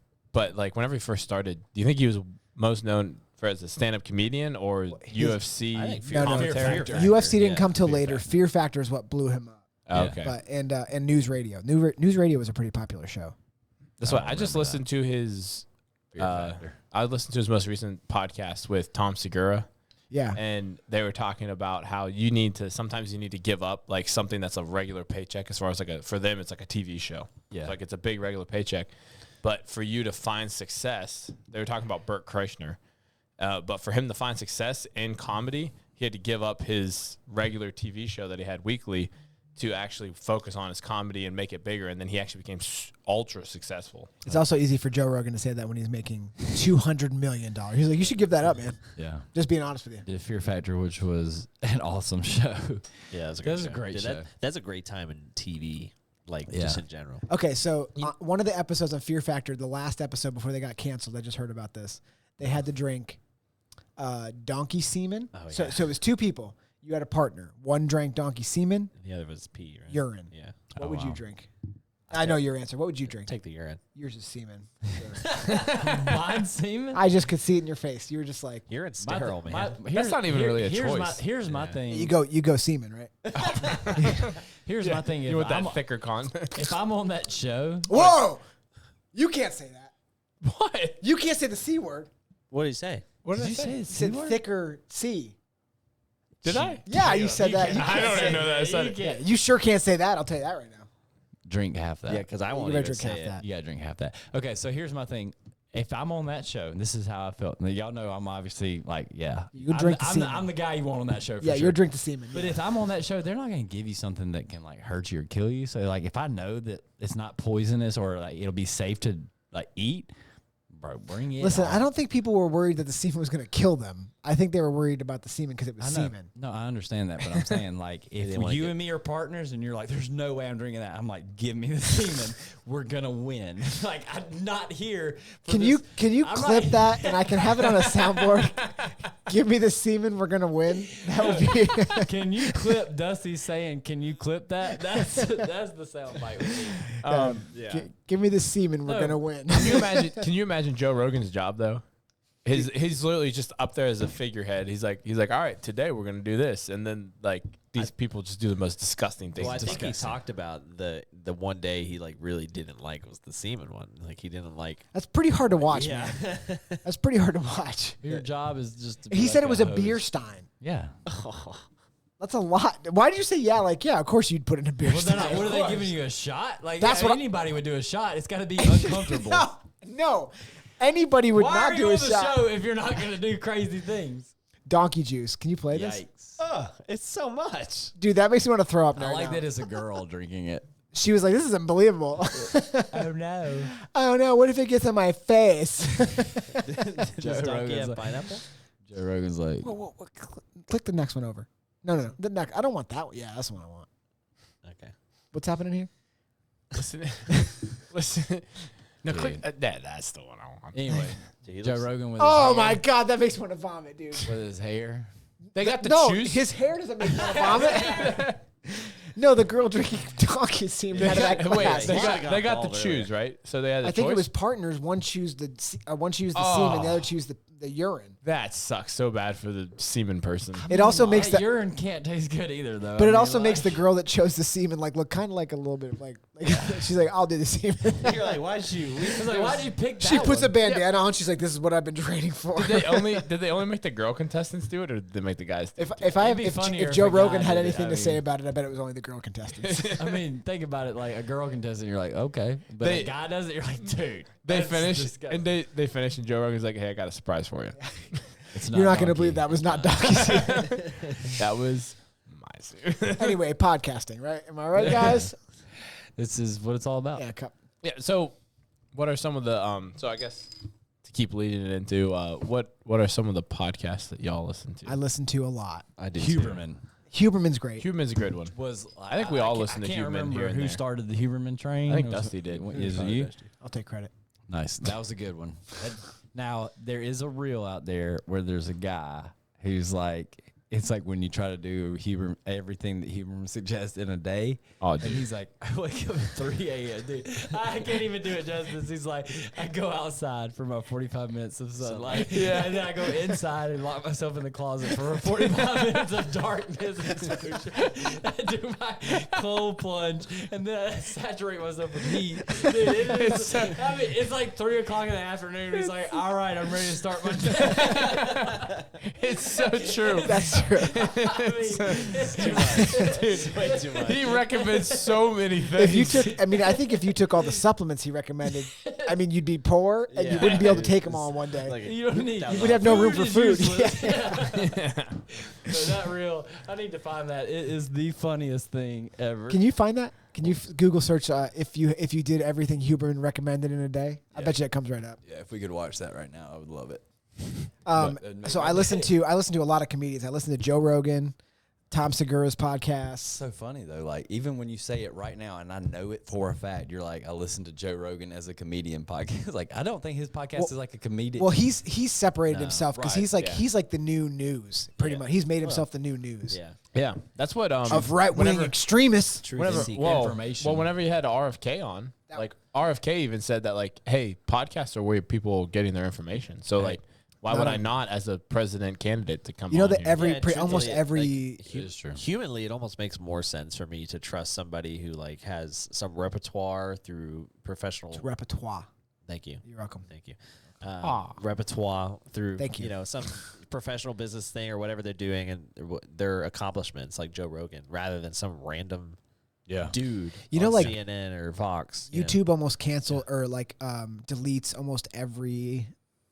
Speaker 4: like whenever he first started, do you think he was most known for as a stand-up comedian or UFC
Speaker 5: I think
Speaker 2: No, no,
Speaker 4: commentary?
Speaker 5: Fear Factor.
Speaker 2: UFC didn't
Speaker 5: Yeah,
Speaker 2: come till
Speaker 5: Fear
Speaker 2: later.
Speaker 5: Factor.
Speaker 2: Fear Factor is what blew him up.
Speaker 4: Oh, okay.
Speaker 2: But and news radio. News radio was a pretty popular show.
Speaker 4: That's why I just listened to his. I listened to his most recent podcast with Tom Segura,
Speaker 2: Yeah.
Speaker 4: and they were talking about how you need to sometimes you need to give up like something that's a regular paycheck as far as like for them it's like a TV show.
Speaker 3: Yeah.
Speaker 4: It's like it's a big regular paycheck, but for you to find success, they were talking about Burt Kreischer, but for him to find success in comedy, he had to give up his regular TV show that he had weekly to actually focus on his comedy and make it bigger, and then he actually became ultra successful.
Speaker 2: It's also easy for Joe Rogan to say that when he's making $200 million. He's like, you should give that up, man.
Speaker 3: Yeah.
Speaker 2: Just being honest with you.
Speaker 3: Did Fear Factor, which was an awesome show.
Speaker 5: Yeah, that's a
Speaker 3: That was a
Speaker 5: show.
Speaker 3: great
Speaker 5: Dude,
Speaker 3: show.
Speaker 5: That's a great time in TV, like
Speaker 3: Yeah.
Speaker 5: just in general.
Speaker 2: Okay, so one of the episodes of Fear Factor, the last episode before they got canceled, I just heard about this. They had to drink donkey semen.
Speaker 5: Oh,
Speaker 2: So
Speaker 5: yeah.
Speaker 2: it was two people. You had a partner. One drank donkey semen,
Speaker 5: And the other was pee, right?
Speaker 2: urine.
Speaker 5: Yeah.
Speaker 2: What
Speaker 3: Oh,
Speaker 2: would you
Speaker 3: wow.
Speaker 2: drink? I know your answer. What would you drink?
Speaker 5: Take the urine.
Speaker 2: Yours is semen.
Speaker 3: Mine semen?
Speaker 2: I just could see it in your face. You were just like,
Speaker 5: Urine's sterile, man.
Speaker 4: That's not even really a choice.
Speaker 3: Here's my
Speaker 4: Yeah.
Speaker 3: thing.
Speaker 2: you go semen, right?
Speaker 3: Here's my thing.
Speaker 4: You
Speaker 3: If
Speaker 4: want that
Speaker 3: I'm,
Speaker 4: thicker con?
Speaker 3: if I'm on that show,
Speaker 2: Whoa! You can't say that.
Speaker 4: What?
Speaker 2: You can't say the C word.
Speaker 5: What did he say?
Speaker 4: What did I
Speaker 3: you
Speaker 4: say?
Speaker 3: say
Speaker 2: You
Speaker 3: it's
Speaker 2: said
Speaker 3: C-word?
Speaker 2: thicker C.
Speaker 4: Did I?
Speaker 2: Yeah, you said that. You
Speaker 4: I
Speaker 2: can't
Speaker 4: don't
Speaker 2: say
Speaker 4: even know that I said it.
Speaker 2: Yeah, you sure can't say that. I'll tell you that right now.
Speaker 3: Drink half that.
Speaker 5: Yeah, because I won't
Speaker 2: better
Speaker 5: even
Speaker 2: drink
Speaker 5: say
Speaker 2: half
Speaker 5: it.
Speaker 2: that.
Speaker 3: You gotta drink half that. Okay, so here's my thing. If I'm on that show, and this is how I felt, now y'all know I'm obviously like, yeah,
Speaker 2: You drink the
Speaker 3: I'm
Speaker 2: semen.
Speaker 3: I'm the guy you want on that show. For
Speaker 2: Yeah,
Speaker 3: sure.
Speaker 2: you're drink the semen.
Speaker 3: But
Speaker 2: yeah.
Speaker 3: if I'm on that show, they're not going to give you something that can like hurt you or kill you. So like, if I know that it's not poisonous or like it'll be safe to like eat, bro, bring it.
Speaker 2: Listen,
Speaker 3: on.
Speaker 2: I don't think people were worried that the semen was going to kill them. I think they were worried about the semen because it was
Speaker 3: I know.
Speaker 2: semen.
Speaker 3: No, I understand that, but I'm saying like if
Speaker 5: didn't wanna
Speaker 3: you
Speaker 5: get-
Speaker 3: and me are partners and you're like, there's no way I'm drinking that. I'm like, give me the semen. We're gonna win. Like I'm not here. For
Speaker 2: Can
Speaker 3: this.
Speaker 2: you
Speaker 3: I'm
Speaker 2: clip
Speaker 3: not-
Speaker 2: that and I can have it on a soundboard? Give me the semen. We're gonna win. That would be.
Speaker 3: Can you clip Dusty saying, "Can you clip that"? That's the sound bite. We need.
Speaker 2: Give me the semen. We're
Speaker 3: No.
Speaker 2: gonna win.
Speaker 4: Can you imagine Joe Rogan's job though? He's literally just up there as a figurehead. He's like, all right, today we're gonna do this, and then like these people just do the most disgusting things.
Speaker 5: Well, I think he talked about the one day he like really didn't like was the semen one. Like he didn't like.
Speaker 2: That's pretty hard to watch,
Speaker 5: Yeah.
Speaker 2: man. That's pretty hard to watch.
Speaker 3: Your job is just. To be
Speaker 2: He
Speaker 3: like
Speaker 2: said it was a
Speaker 3: host.
Speaker 2: beer stein.
Speaker 3: Yeah.
Speaker 2: That's a lot. Why did you say yeah? Like yeah, of course you'd put in a beer
Speaker 3: Well, they're
Speaker 2: stein.
Speaker 3: not, what are they giving you a shot? Like
Speaker 2: That's
Speaker 3: yeah,
Speaker 2: what I-
Speaker 3: anybody would do a shot. It's got to be uncomfortable.
Speaker 2: No. Anybody would
Speaker 3: Why
Speaker 2: not
Speaker 3: are
Speaker 2: do
Speaker 3: you
Speaker 2: a
Speaker 3: on the
Speaker 2: shot.
Speaker 3: show if you're not going to do crazy things?
Speaker 2: Donkey juice. Can you play this?
Speaker 3: Yikes!
Speaker 5: It's so much.
Speaker 2: Dude, that makes me want to throw up
Speaker 3: I
Speaker 2: right
Speaker 3: like
Speaker 2: now.
Speaker 3: that it's a girl drinking it.
Speaker 2: She was like, this is unbelievable.
Speaker 3: Oh no!
Speaker 2: Oh no, what if it gets on my face?
Speaker 5: Does donkey
Speaker 3: Rogan's
Speaker 5: have
Speaker 3: like-
Speaker 5: pineapple?
Speaker 3: Joe Rogan's like,
Speaker 2: Whoa, click the next one over. No. The next. I don't want that one. Yeah, that's the one I want.
Speaker 5: Okay.
Speaker 2: What's happening here?
Speaker 4: Listen. No,
Speaker 3: Dude.
Speaker 4: click. That's the one I want.
Speaker 3: anyway,
Speaker 5: Dude, he
Speaker 3: Joe
Speaker 5: looks-
Speaker 3: Rogan with
Speaker 2: Oh
Speaker 3: his
Speaker 2: my
Speaker 3: hair,
Speaker 2: God, that makes me want to vomit, dude.
Speaker 3: with his hair.
Speaker 4: They got the
Speaker 2: No,
Speaker 4: choose.
Speaker 2: his hair doesn't make me want to vomit. No, the girl drinking donkey semen out of that
Speaker 4: Wait,
Speaker 2: glass.
Speaker 4: they got to choose, right? So they had.
Speaker 2: I think it was partners. One choose the semen, the other choose the urine.
Speaker 4: That sucks so bad for the semen person.
Speaker 2: It also makes the
Speaker 3: urine can't taste good either, though.
Speaker 2: But it also makes the girl that chose the semen like look kind of like a little bit of like she's like, I'll do the semen.
Speaker 5: You're like, why'd you?
Speaker 3: why'd you pick that?
Speaker 2: She puts
Speaker 3: one?
Speaker 2: a bandana on. She's like, this is what I've been training for.
Speaker 4: Did they only make the girl contestants do it, or did they make the guys do it?
Speaker 2: If Joe Rogan had anything to say about it, I bet it was only the girl contestants.
Speaker 3: I mean, think about it. Like a girl contestant, you're like, okay, but a guy does it, you're like, dude.
Speaker 4: They finished, and they finished, and Joe Rogan's like, hey, I got a surprise for you.
Speaker 2: You're not going to believe that was not donkey semen.
Speaker 4: That was my semen.
Speaker 2: Anyway, podcasting, right? Am I right, guys?
Speaker 3: This is what it's all about.
Speaker 2: Yeah,
Speaker 4: Yeah. So, what are some of the So I guess to keep leading it into what are some of the podcasts that y'all listen to?
Speaker 2: I listen to a lot.
Speaker 5: I do.
Speaker 3: Huberman
Speaker 2: Huberman's great.
Speaker 4: Huberman's a good one.
Speaker 3: I
Speaker 4: think we all listen to
Speaker 3: I can't
Speaker 4: Huberman
Speaker 3: remember
Speaker 4: here and
Speaker 3: who
Speaker 4: there.
Speaker 3: started the Huberman train.
Speaker 4: I think
Speaker 3: It was-
Speaker 4: Dusty did.
Speaker 3: Is it you?
Speaker 2: I'll take credit.
Speaker 3: Nice. That was a good one. Now, there is a reel out there where there's a guy who's like, it's like when you try to do everything that Huberman suggests in a day.
Speaker 4: Oh,
Speaker 3: and
Speaker 4: dude.
Speaker 3: he's like, I wake up at 3 a.m., dude. I can't even do it justice. He's like, I go outside for about 45 minutes of sunlight. Yeah. And then I go inside and lock myself in the closet for 45 minutes of darkness and exposure. I do my cold plunge and then I saturate myself with heat. Dude, it's like 3 o'clock in the afternoon. He's like, all right, I'm ready to start my day.
Speaker 4: It's so true.
Speaker 2: That's true.
Speaker 3: It's too much.
Speaker 5: It's way too much.
Speaker 4: He recommends so many things.
Speaker 2: I think if you took all the supplements he recommended, you'd be poor and you
Speaker 5: Yeah.
Speaker 2: wouldn't be able to take them all in one day.
Speaker 5: Like
Speaker 3: You don't need.
Speaker 2: You would have no room for
Speaker 3: is
Speaker 2: food.
Speaker 3: useless.
Speaker 2: Yeah.
Speaker 3: So that reel, I need to find that. It is the funniest thing ever.
Speaker 2: Can you find that? Can you Google search if you did everything Huberman recommended in a day? I bet you it comes right up.
Speaker 6: Yeah, if we could watch that right now, I would love it.
Speaker 2: So I listen to a lot of comedians. I listen to Joe Rogan, Tom Segura's podcast.
Speaker 6: So funny though, like even when you say it right now, and I know it for a fact, you're like, I listen to Joe Rogan as a comedian podcast. Like I don't think his podcast is like a comedian.
Speaker 2: Well, he's separated himself because
Speaker 6: right,
Speaker 2: he's like the new news pretty much. He's made himself the new news
Speaker 5: Yeah.
Speaker 4: Yeah, that's what
Speaker 2: of right wing extremists.
Speaker 5: Whenever,
Speaker 3: information.
Speaker 4: Well, whenever you had RFK on, like RFK even said that, like, hey, podcasts are where people are getting their information. So, like, why would I not, as a president candidate, to come?
Speaker 2: You know
Speaker 4: on
Speaker 2: that
Speaker 4: here?
Speaker 2: almost every
Speaker 6: it is true.
Speaker 5: Humanly, it almost makes more sense for me to trust somebody who like has some repertoire through professional.
Speaker 2: repertoire.
Speaker 5: Thank you.
Speaker 2: You're welcome.
Speaker 5: Thank you. Repertoire through
Speaker 2: Thank you.
Speaker 5: some professional business thing or whatever they're doing and their accomplishments like Joe Rogan rather than some random dude
Speaker 2: You know,
Speaker 5: on
Speaker 2: like
Speaker 5: CNN or Vox. you know?
Speaker 2: YouTube almost cancel or like deletes almost every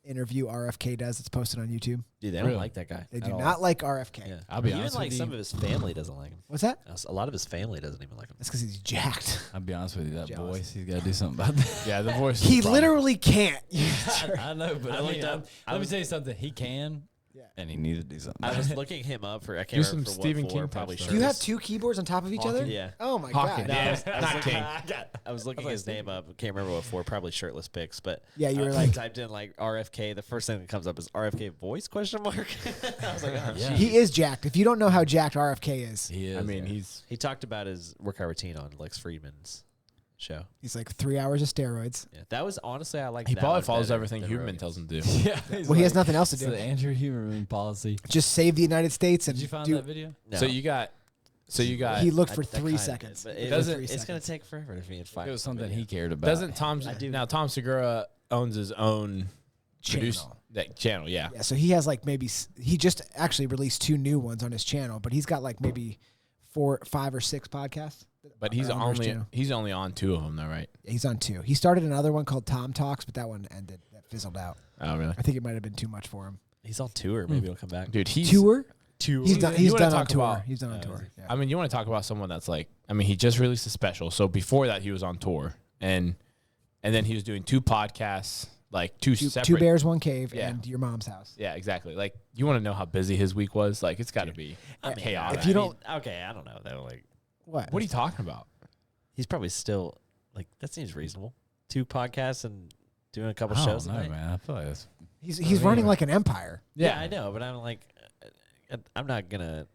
Speaker 2: interview RFK does that's posted on YouTube.
Speaker 5: Dude, they don't like that guy.
Speaker 2: They
Speaker 5: at
Speaker 2: do
Speaker 5: all.
Speaker 2: not like RFK.
Speaker 5: Yeah.
Speaker 4: I'll be
Speaker 5: Even
Speaker 4: honest
Speaker 5: like
Speaker 4: with
Speaker 5: some
Speaker 4: you.
Speaker 5: of his family doesn't like him.
Speaker 2: What's that?
Speaker 5: A lot of his family doesn't even like him.
Speaker 2: That's because he's jacked.
Speaker 3: I'll be honest with you, that
Speaker 2: Jealous.
Speaker 3: voice, he's got to do something about that.
Speaker 4: Yeah, the voice.
Speaker 2: He
Speaker 4: is the problem.
Speaker 2: literally can't.
Speaker 3: I know, but
Speaker 5: I
Speaker 3: I mean,
Speaker 5: looked up-
Speaker 3: let me tell you something. He can, and he needs to do something.
Speaker 5: I was looking him up for I
Speaker 4: Do
Speaker 5: can't
Speaker 4: some
Speaker 5: remember for
Speaker 4: Stephen
Speaker 5: what
Speaker 4: King
Speaker 5: for,
Speaker 4: type
Speaker 5: probably
Speaker 4: stuff.
Speaker 2: Do you have
Speaker 5: shirtless.
Speaker 2: 2 keyboards on top of each other?
Speaker 5: Yeah.
Speaker 2: Oh my
Speaker 4: Hawking.
Speaker 2: god.
Speaker 4: Yeah,
Speaker 5: I was
Speaker 4: not
Speaker 5: looking-
Speaker 4: King.
Speaker 5: I was looking his name up. Can't remember what for. Probably shirtless pics, but
Speaker 2: Yeah, you were
Speaker 5: I
Speaker 2: like-
Speaker 5: typed in like RFK. The first thing that comes up is RFK voice question mark. I was like, oh,
Speaker 3: Yeah.
Speaker 2: He is jacked. If you don't know how jacked RFK is,
Speaker 3: He is.
Speaker 4: I mean, he's
Speaker 5: He talked about his workout routine on Lex Friedman's show.
Speaker 2: he's like 3 hours of steroids.
Speaker 5: Yeah, that was honestly I like.
Speaker 4: he
Speaker 5: that
Speaker 4: probably
Speaker 5: one
Speaker 4: follows
Speaker 5: better
Speaker 4: everything
Speaker 5: than
Speaker 4: Huberman
Speaker 5: Rogan's.
Speaker 4: tells him to do.
Speaker 3: yeah.
Speaker 2: Well, he has nothing else to
Speaker 3: It's
Speaker 2: do.
Speaker 3: the Andrew Huberman policy.
Speaker 2: Just save the United States and
Speaker 3: Did you find
Speaker 2: do.
Speaker 3: that video?
Speaker 5: No.
Speaker 4: So you got.
Speaker 2: He looked
Speaker 5: I-
Speaker 2: for
Speaker 5: I
Speaker 2: 3
Speaker 5: kinda
Speaker 2: seconds.
Speaker 5: did, but
Speaker 2: It
Speaker 5: it
Speaker 4: doesn't-
Speaker 5: It's gonna
Speaker 2: seconds.
Speaker 5: take forever for me to find.
Speaker 3: It was
Speaker 5: the
Speaker 3: something
Speaker 5: video.
Speaker 3: he cared about.
Speaker 4: Doesn't Tom
Speaker 5: I do.
Speaker 4: now? Tom Segura owns his own
Speaker 2: Channel.
Speaker 4: channel. Yeah.
Speaker 2: Yeah, so he has like he just actually released 2 new ones on his channel, but he's got like maybe 4, 5 or 6 podcasts.
Speaker 4: But he's
Speaker 2: on his
Speaker 4: only
Speaker 2: channel.
Speaker 4: he's only on 2 of them though, right?
Speaker 2: He's on 2. He started another one called Tom Talks, but that one ended. That fizzled out.
Speaker 4: Oh really?
Speaker 2: I think it might have been too much for him.
Speaker 5: He's on tour. Maybe he'll come back.
Speaker 4: Dude, he's
Speaker 2: Tour?
Speaker 5: Tour.
Speaker 2: He's done.
Speaker 4: You
Speaker 2: He's
Speaker 4: wanna
Speaker 2: done on
Speaker 4: talk
Speaker 2: tour.
Speaker 4: about-
Speaker 2: He's done on tour. Yeah.
Speaker 4: I mean, you want to talk about someone that's like, I mean, he just released a special. So before that, he was on tour, and then he was doing 2 podcasts, like two separate.
Speaker 2: 2 bears, 1 cave,
Speaker 4: Yeah.
Speaker 2: and your mom's house.
Speaker 4: Yeah, exactly. Like, you want to know how busy his week was? Like, it's got to be
Speaker 5: I mean,
Speaker 4: chaotic.
Speaker 2: If you don't-
Speaker 5: okay, I don't know though. Like,
Speaker 2: What?
Speaker 4: What are you talking about?
Speaker 5: he's probably still like that seems reasonable. 2 podcasts and doing a couple
Speaker 3: I
Speaker 5: shows.
Speaker 3: don't know,
Speaker 5: a night.
Speaker 3: man. I feel like that's
Speaker 2: He's running like an empire.
Speaker 5: Yeah, I know, but I'm like, I'm not gonna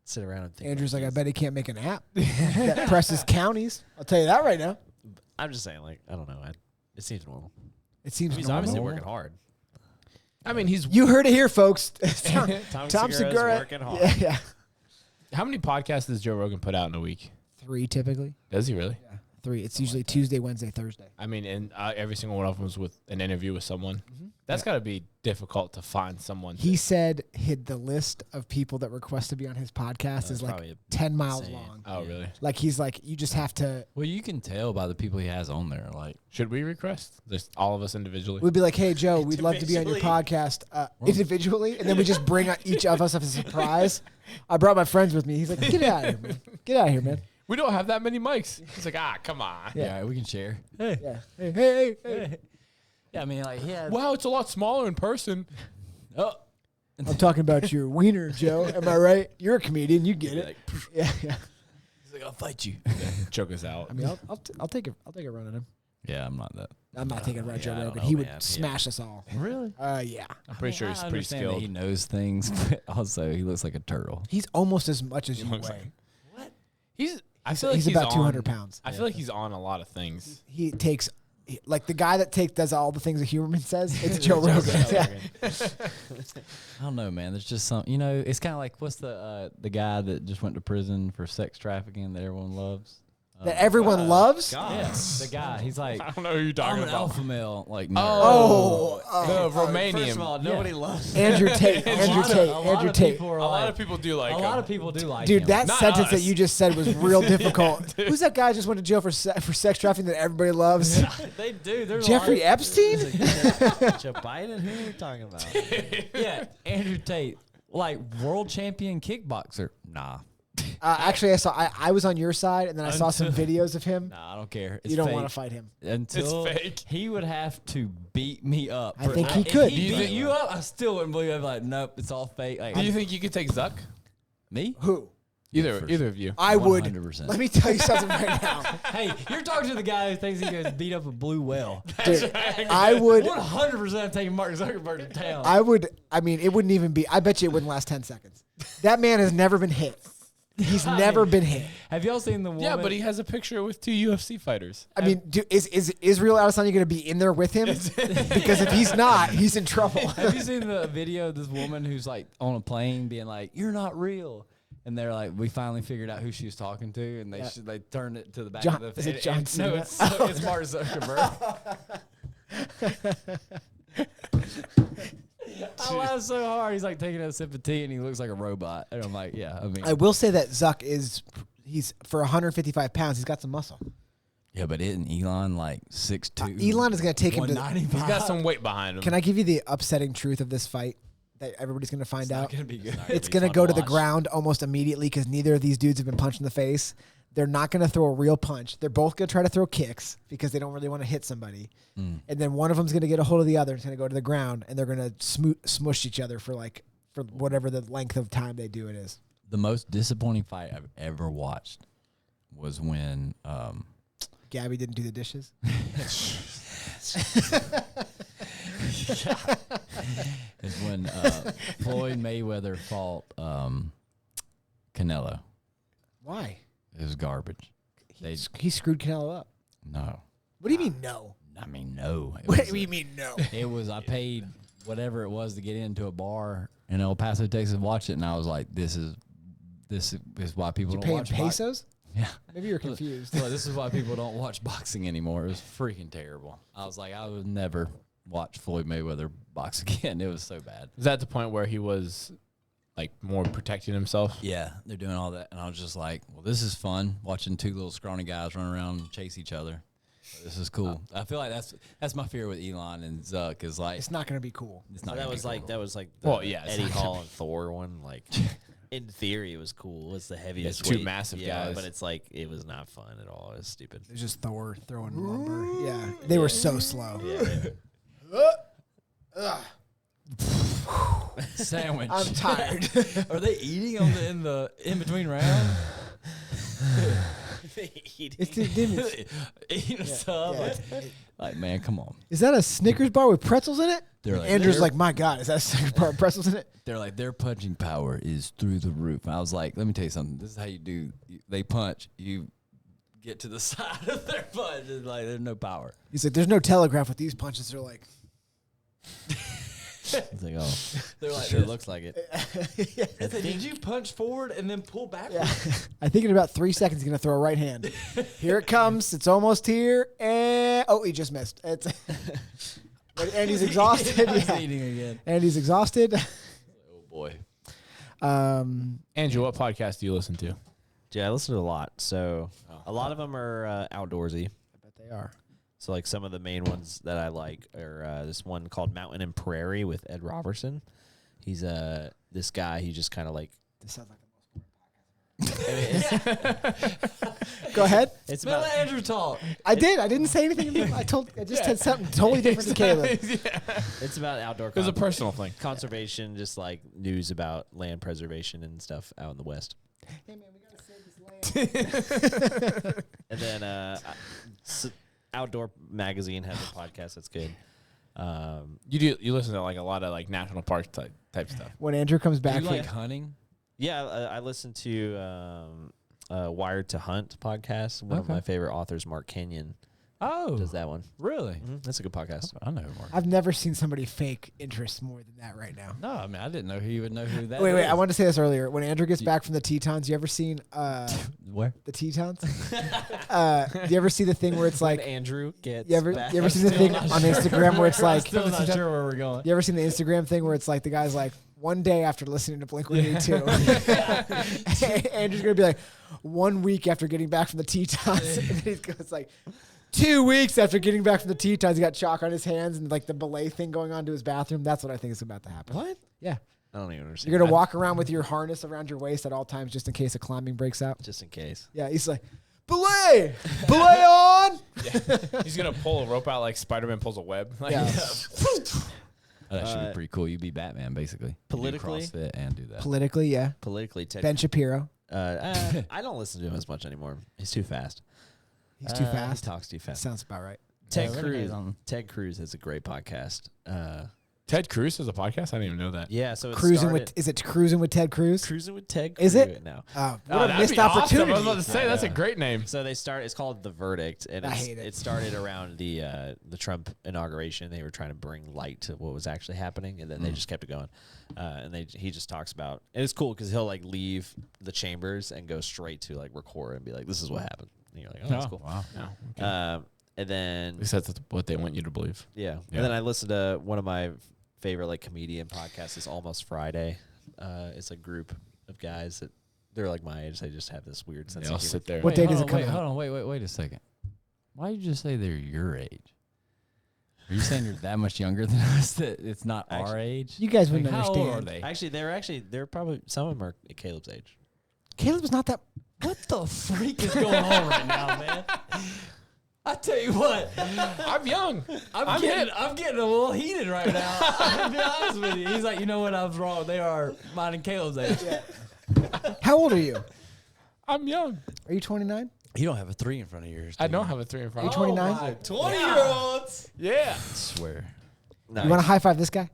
Speaker 5: sit around and think.
Speaker 2: Andrew's like, I
Speaker 5: these.
Speaker 2: bet he can't make an app that presses counties. I'll tell you that right now.
Speaker 5: I'm just saying, like, I don't know. It seems normal.
Speaker 2: It seems
Speaker 5: He's
Speaker 2: normal.
Speaker 5: obviously working hard.
Speaker 4: I mean, he's
Speaker 2: You heard it here, folks.
Speaker 5: Tom Segura's working hard.
Speaker 2: Yeah.
Speaker 4: how many podcasts does Joe Rogan put out in a week?
Speaker 2: 3 typically.
Speaker 4: Does he really?
Speaker 2: Yeah. 3. It's usually Tuesday, Wednesday, Thursday.
Speaker 4: I mean, and every single one of them was with an interview with someone. That's got to be difficult to find someone.
Speaker 2: He said the list of people that request to be on his podcast is like
Speaker 5: probably
Speaker 2: 10 miles
Speaker 5: insane.
Speaker 2: long.
Speaker 4: Oh, really?
Speaker 2: Like he's like, you just have to.
Speaker 3: Well, you can tell by the people he has on there. Like,
Speaker 4: Should we request? Just all of us individually?
Speaker 2: We'd be like, hey, Joe, we'd love to be on your podcast individually. And then we just bring each of us as a surprise. I brought my friends with me. He's like, get out of here, man. Get out of here, man.
Speaker 4: We don't have that many mics. He's like, come on.
Speaker 3: yeah, we can share. Hey,
Speaker 2: Yeah. Hey.
Speaker 3: yeah. I mean, like, yeah.
Speaker 4: Wow, it's a lot smaller in person.
Speaker 3: Oh,
Speaker 2: I'm talking about your wiener, Joe. Am I right? You're a comedian. You get it. Yeah.
Speaker 3: he's like, I'll fight you.
Speaker 4: Choke us out.
Speaker 2: I mean, I'll take a run at him.
Speaker 3: Yeah, I'm not that.
Speaker 2: I'm not taking a run at Joe
Speaker 5: I don't
Speaker 2: Rogan.
Speaker 5: know,
Speaker 2: He would
Speaker 5: man.
Speaker 2: smash us all.
Speaker 3: Really?
Speaker 2: Yeah.
Speaker 4: I'm pretty sure he's pretty
Speaker 3: That he
Speaker 4: skilled.
Speaker 3: knows things, but also he looks like a turtle.
Speaker 2: He's almost as much as you
Speaker 4: looks
Speaker 2: weigh.
Speaker 4: I feel like
Speaker 2: He's about 200 pounds.
Speaker 4: I feel like he's on a lot of things.
Speaker 2: He takes, like the guy that does all the things a human says, it's Joe Rogan. Yeah.
Speaker 3: I don't know, man. There's just some, it's kind of like, what's the guy that just went to prison for sex trafficking that everyone loves?
Speaker 2: That everyone loves.
Speaker 3: Yeah, the guy. He's like,
Speaker 4: I don't know who you're
Speaker 3: I'm
Speaker 4: talking
Speaker 3: an
Speaker 4: about.
Speaker 3: alpha male. Like, no.
Speaker 2: Oh,
Speaker 4: The Romanian.
Speaker 3: First of all, nobody loves
Speaker 2: Andrew Tate. Andrew Tate. Andrew Tate.
Speaker 4: a lot of people do like
Speaker 3: A
Speaker 4: him.
Speaker 3: lot of people do like
Speaker 2: Dude,
Speaker 3: him.
Speaker 2: that
Speaker 4: Not
Speaker 2: sentence that
Speaker 4: us.
Speaker 2: you just said was real difficult. Who's that guy who just went to jail for sex trafficking that everybody loves?
Speaker 3: They do. They're
Speaker 2: Jeffrey
Speaker 3: like,
Speaker 2: Epstein?
Speaker 5: Joe Biden? Who are we talking about?
Speaker 3: yeah, Andrew Tate, like world champion kickboxer. Nah,
Speaker 2: Actually, I was on your side, and then I saw some videos of him.
Speaker 3: nah, I don't care. It's
Speaker 2: You don't
Speaker 3: fake.
Speaker 2: want to fight him.
Speaker 3: Until
Speaker 4: It's fake.
Speaker 3: he would have to beat me up.
Speaker 2: I think he could.
Speaker 3: If he
Speaker 4: Do you
Speaker 3: beat
Speaker 4: think-
Speaker 3: you up, I still wouldn't believe it. I'm like, nope, it's all fake. Like,
Speaker 4: Do you think you could take Zuck?
Speaker 3: me?
Speaker 2: Who?
Speaker 4: Either
Speaker 3: for
Speaker 4: of you.
Speaker 2: I would.
Speaker 3: 100%.
Speaker 2: Let me tell you something right now.
Speaker 3: Hey, you're talking to the guy who thinks he can beat up a blue whale.
Speaker 2: Dude, I would.
Speaker 3: 100% taking Mark Zuckerberg to town.
Speaker 2: I would. I mean, it wouldn't even be. I bet you it wouldn't last 10 seconds. That man has never been hit. He's never been hit.
Speaker 3: Have y'all seen the woman?
Speaker 4: Yeah, but he has a picture with 2 UFC fighters.
Speaker 2: I mean, is Israel Adesanya going to be in there with him? Because if he's not, he's in trouble.
Speaker 3: Have you seen the video of this woman who's like on a plane being like, "You're not real," and they're like, "We finally figured out who she was talking to," and they turned it to the back
Speaker 2: John-
Speaker 3: of the.
Speaker 2: is it John Cena?
Speaker 3: No, it's Mark Zuckerberg. I laughed so hard. He's like taking a sip of tea and he looks like a robot. And I'm like, yeah, I mean,
Speaker 2: I will say that Zuck he's for 155 pounds, he's got some muscle.
Speaker 3: yeah, but isn't Elon like 6'2"?
Speaker 2: Elon is going to take him to.
Speaker 3: 195.
Speaker 4: He's got some weight behind him.
Speaker 2: Can I give you the upsetting truth of this fight that everybody's going to find
Speaker 3: It's
Speaker 2: out?
Speaker 3: not gonna be good.
Speaker 2: It's going to go to the ground almost immediately because neither of these dudes have been punched in the face. They're not going to throw a real punch. They're both going to try to throw kicks because they don't really want to hit somebody.
Speaker 3: Mm.
Speaker 2: And then one of them's going to get a hold of the other. It's going to go to the ground, and they're going to smush each other for whatever the length of time they do it is.
Speaker 3: The most disappointing fight I've ever watched was when
Speaker 2: Gabby didn't do the dishes.
Speaker 3: is when Floyd Mayweather fought Canelo.
Speaker 2: Why?
Speaker 3: It was garbage.
Speaker 2: He screwed Canelo up.
Speaker 3: No.
Speaker 2: What do you mean no?
Speaker 3: I mean, no. It
Speaker 2: What
Speaker 3: was
Speaker 2: do you mean no?
Speaker 3: It was, I paid whatever it was to get into a bar in El Paso, Texas, and watch it, and I was like, this is why people
Speaker 2: You
Speaker 3: don't
Speaker 2: paying
Speaker 3: watch
Speaker 2: pesos?
Speaker 3: Yeah.
Speaker 2: Maybe you're confused.
Speaker 3: Well, this is why people don't watch boxing anymore. It was freaking terrible. I was like, I would never watch Floyd Mayweather box again. It was so bad.
Speaker 4: Is that the point where he was like more protecting himself?
Speaker 3: Yeah, they're doing all that, and I was just like, well, this is fun, watching two little scrawny guys run around and chase each other. This is cool. I feel like that's my fear with Elon and Zuck is like,
Speaker 2: It's not going to be cool.
Speaker 3: it's
Speaker 5: So
Speaker 3: not
Speaker 5: that
Speaker 3: gonna
Speaker 5: was
Speaker 3: be
Speaker 5: like
Speaker 3: cool.
Speaker 5: that was like the
Speaker 4: Well, yeah, it's
Speaker 5: Eddie
Speaker 4: not
Speaker 5: Hall and Thor one. Like in theory, it was cool. It was the heaviest.
Speaker 4: two
Speaker 5: weight.
Speaker 4: massive
Speaker 5: yeah,
Speaker 4: guys.
Speaker 5: but it's like it was not fun at all. It was stupid.
Speaker 2: It's just Thor throwing lumber. Yeah. They were so slow.
Speaker 5: Yeah,
Speaker 3: Sandwich.
Speaker 2: I'm tired.
Speaker 3: Are they eating on in between round?
Speaker 2: It's the demons.
Speaker 3: Eating a sub. Like, man, come on.
Speaker 2: Is that a Snickers bar with pretzels in it?
Speaker 3: They're like,
Speaker 2: Andrew's like, my God, is that a Snickers bar with pretzels in it?
Speaker 3: They're like, their punching power is through the roof. And I was like, let me tell you something. This is how you do. They punch. You get to the side of their punch. It's like, there's no power.
Speaker 2: He's like, there's no telegraph with these punches. They're like,
Speaker 5: It's like, oh,
Speaker 3: They're like,
Speaker 5: sure looks like it.
Speaker 3: I said, did you punch forward and then pull backwards?
Speaker 2: yeah. I think in about 3 seconds, he's going to throw a right hand. Here it comes. It's almost here. And, oh, he just missed. It's and he's exhausted.
Speaker 3: He's eating again.
Speaker 2: And he's exhausted.
Speaker 3: Oh, boy.
Speaker 4: Andrew, what podcast do you listen to?
Speaker 5: Yeah, I listen to a lot. So a lot of them are outdoorsy.
Speaker 2: I bet they are.
Speaker 5: So like some of the main ones that I like are this one called Mountain and Prairie with Ed Robertson. He's this guy. He just kind of like.
Speaker 2: This sounds like the most boring podcast. Go ahead.
Speaker 5: It's
Speaker 3: Let
Speaker 5: about
Speaker 3: Andrew talk.
Speaker 2: I did. I didn't say anything. I just said something totally different to Caleb.
Speaker 5: it's about outdoor.
Speaker 4: It was a personal thing.
Speaker 5: Conservation, just like news about land preservation and stuff out in the West.
Speaker 2: Hey man, we gotta save this land.
Speaker 5: And then Outdoor Magazine has a podcast that's good.
Speaker 4: You listen to like a lot of like national park type stuff.
Speaker 2: When Andrew comes
Speaker 3: Do
Speaker 2: back,
Speaker 3: you
Speaker 2: from,
Speaker 3: like hunting?
Speaker 5: Yeah, I listen to Wired to Hunt podcast. One of my favorite authors, Mark Kenyon,
Speaker 3: Oh,
Speaker 5: does that one.
Speaker 3: really?
Speaker 5: That's a good podcast.
Speaker 3: I know Mark.
Speaker 2: I've never seen somebody fake interest more than that right now.
Speaker 3: No, I mean, I didn't know who you would know who that
Speaker 2: Wait,
Speaker 3: is.
Speaker 2: I wanted to say this earlier. When Andrew gets back from the Tetons, you ever seen
Speaker 3: Where?
Speaker 2: the Tetons? Do you ever see the thing where it's like
Speaker 5: Andrew gets
Speaker 2: you ever see the thing on Instagram where it's like
Speaker 3: Still not sure where we're going.
Speaker 2: you ever seen the Instagram thing where it's like the guy's like one day after listening to Blink-182, Andrew's gonna be like 1 week after getting back from the Tetons, and then he goes like 2 weeks after getting back from the Tetons, he got chalk on his hands and like the belay thing going on to his bathroom. That's what I think is about to happen.
Speaker 5: What?
Speaker 2: Yeah,
Speaker 5: I don't even understand.
Speaker 2: you're gonna walk around with your harness around your waist at all times just in case a climbing breaks out.
Speaker 5: just in case.
Speaker 2: Yeah, he's like belay on.
Speaker 4: He's gonna pull a rope out like Spider-Man pulls a web. Like,
Speaker 2: Yeah.
Speaker 3: Oh, that should be pretty cool. You'd be Batman, basically. You do
Speaker 5: Politically?
Speaker 3: CrossFit and do that.
Speaker 2: Politically, yeah.
Speaker 5: Politically, Ted.
Speaker 2: Ben Shapiro.
Speaker 5: I don't listen to him as much anymore. He's too fast.
Speaker 2: He's too fast.
Speaker 5: He talks too fast.
Speaker 2: Sounds about right.
Speaker 5: Ted
Speaker 3: Yeah,
Speaker 5: Cruz.
Speaker 3: Renee's
Speaker 5: Ted Cruz has a great podcast.
Speaker 4: Ted Cruz has a podcast. I didn't even know that.
Speaker 5: Yeah, so it
Speaker 2: Cruising
Speaker 5: started-
Speaker 2: is it Cruising with Ted Cruz?
Speaker 5: Cruising with Ted Cruz.
Speaker 2: Is it?
Speaker 5: now?
Speaker 2: Oh,
Speaker 4: Oh,
Speaker 2: what a
Speaker 4: that'd
Speaker 2: missed
Speaker 4: be awesome.
Speaker 2: opportunity.
Speaker 4: I was about to say that's a great name.
Speaker 5: So they start. It's called The Verdict, and
Speaker 2: I
Speaker 5: it's,
Speaker 2: hate it.
Speaker 5: it started around the Trump inauguration. They were trying to bring light to what was actually happening, and then they just kept it going. And he just talks about, and it's cool because he'll like leave the chambers and go straight to like record and be like, "This is what happened." And you're like, "Oh, that's cool."
Speaker 3: Wow.
Speaker 4: No.
Speaker 5: And then
Speaker 4: At least that's what they want you to believe.
Speaker 5: yeah.
Speaker 4: Yeah.
Speaker 5: And then I listened to one of my favorite like comedian podcasts is Almost Friday. It's a group of guys that they're like my age. They just have this weird sense
Speaker 4: They all
Speaker 5: of humor.
Speaker 4: sit there.
Speaker 2: What day does it come
Speaker 3: Wait,
Speaker 2: out?
Speaker 3: hold on. Wait a second. Why did you just say they're your age? Are you saying you're that much younger than us that it's not our
Speaker 5: Actually-
Speaker 3: age?
Speaker 2: You guys
Speaker 3: Like,
Speaker 2: wouldn't
Speaker 3: how
Speaker 2: understand.
Speaker 3: old are they?
Speaker 5: They're probably some of them are Caleb's age.
Speaker 2: Caleb was not that.
Speaker 3: What the freak is going on right now, man? I tell you what,
Speaker 4: I'm young.
Speaker 3: I'm getting a little heated right now. To be honest with you, he's like, you know what? I was wrong. They are mine and Caleb's age.
Speaker 2: How old are you?
Speaker 4: I'm young.
Speaker 2: Are you 29?
Speaker 3: You don't have a 3 in front of yours.
Speaker 4: I don't have a 3 in front
Speaker 2: Are
Speaker 4: of
Speaker 2: you
Speaker 4: me.
Speaker 2: 29?
Speaker 3: 20-year-olds.
Speaker 4: Yeah.
Speaker 3: I swear.
Speaker 5: Nice.
Speaker 2: You want to high five this guy?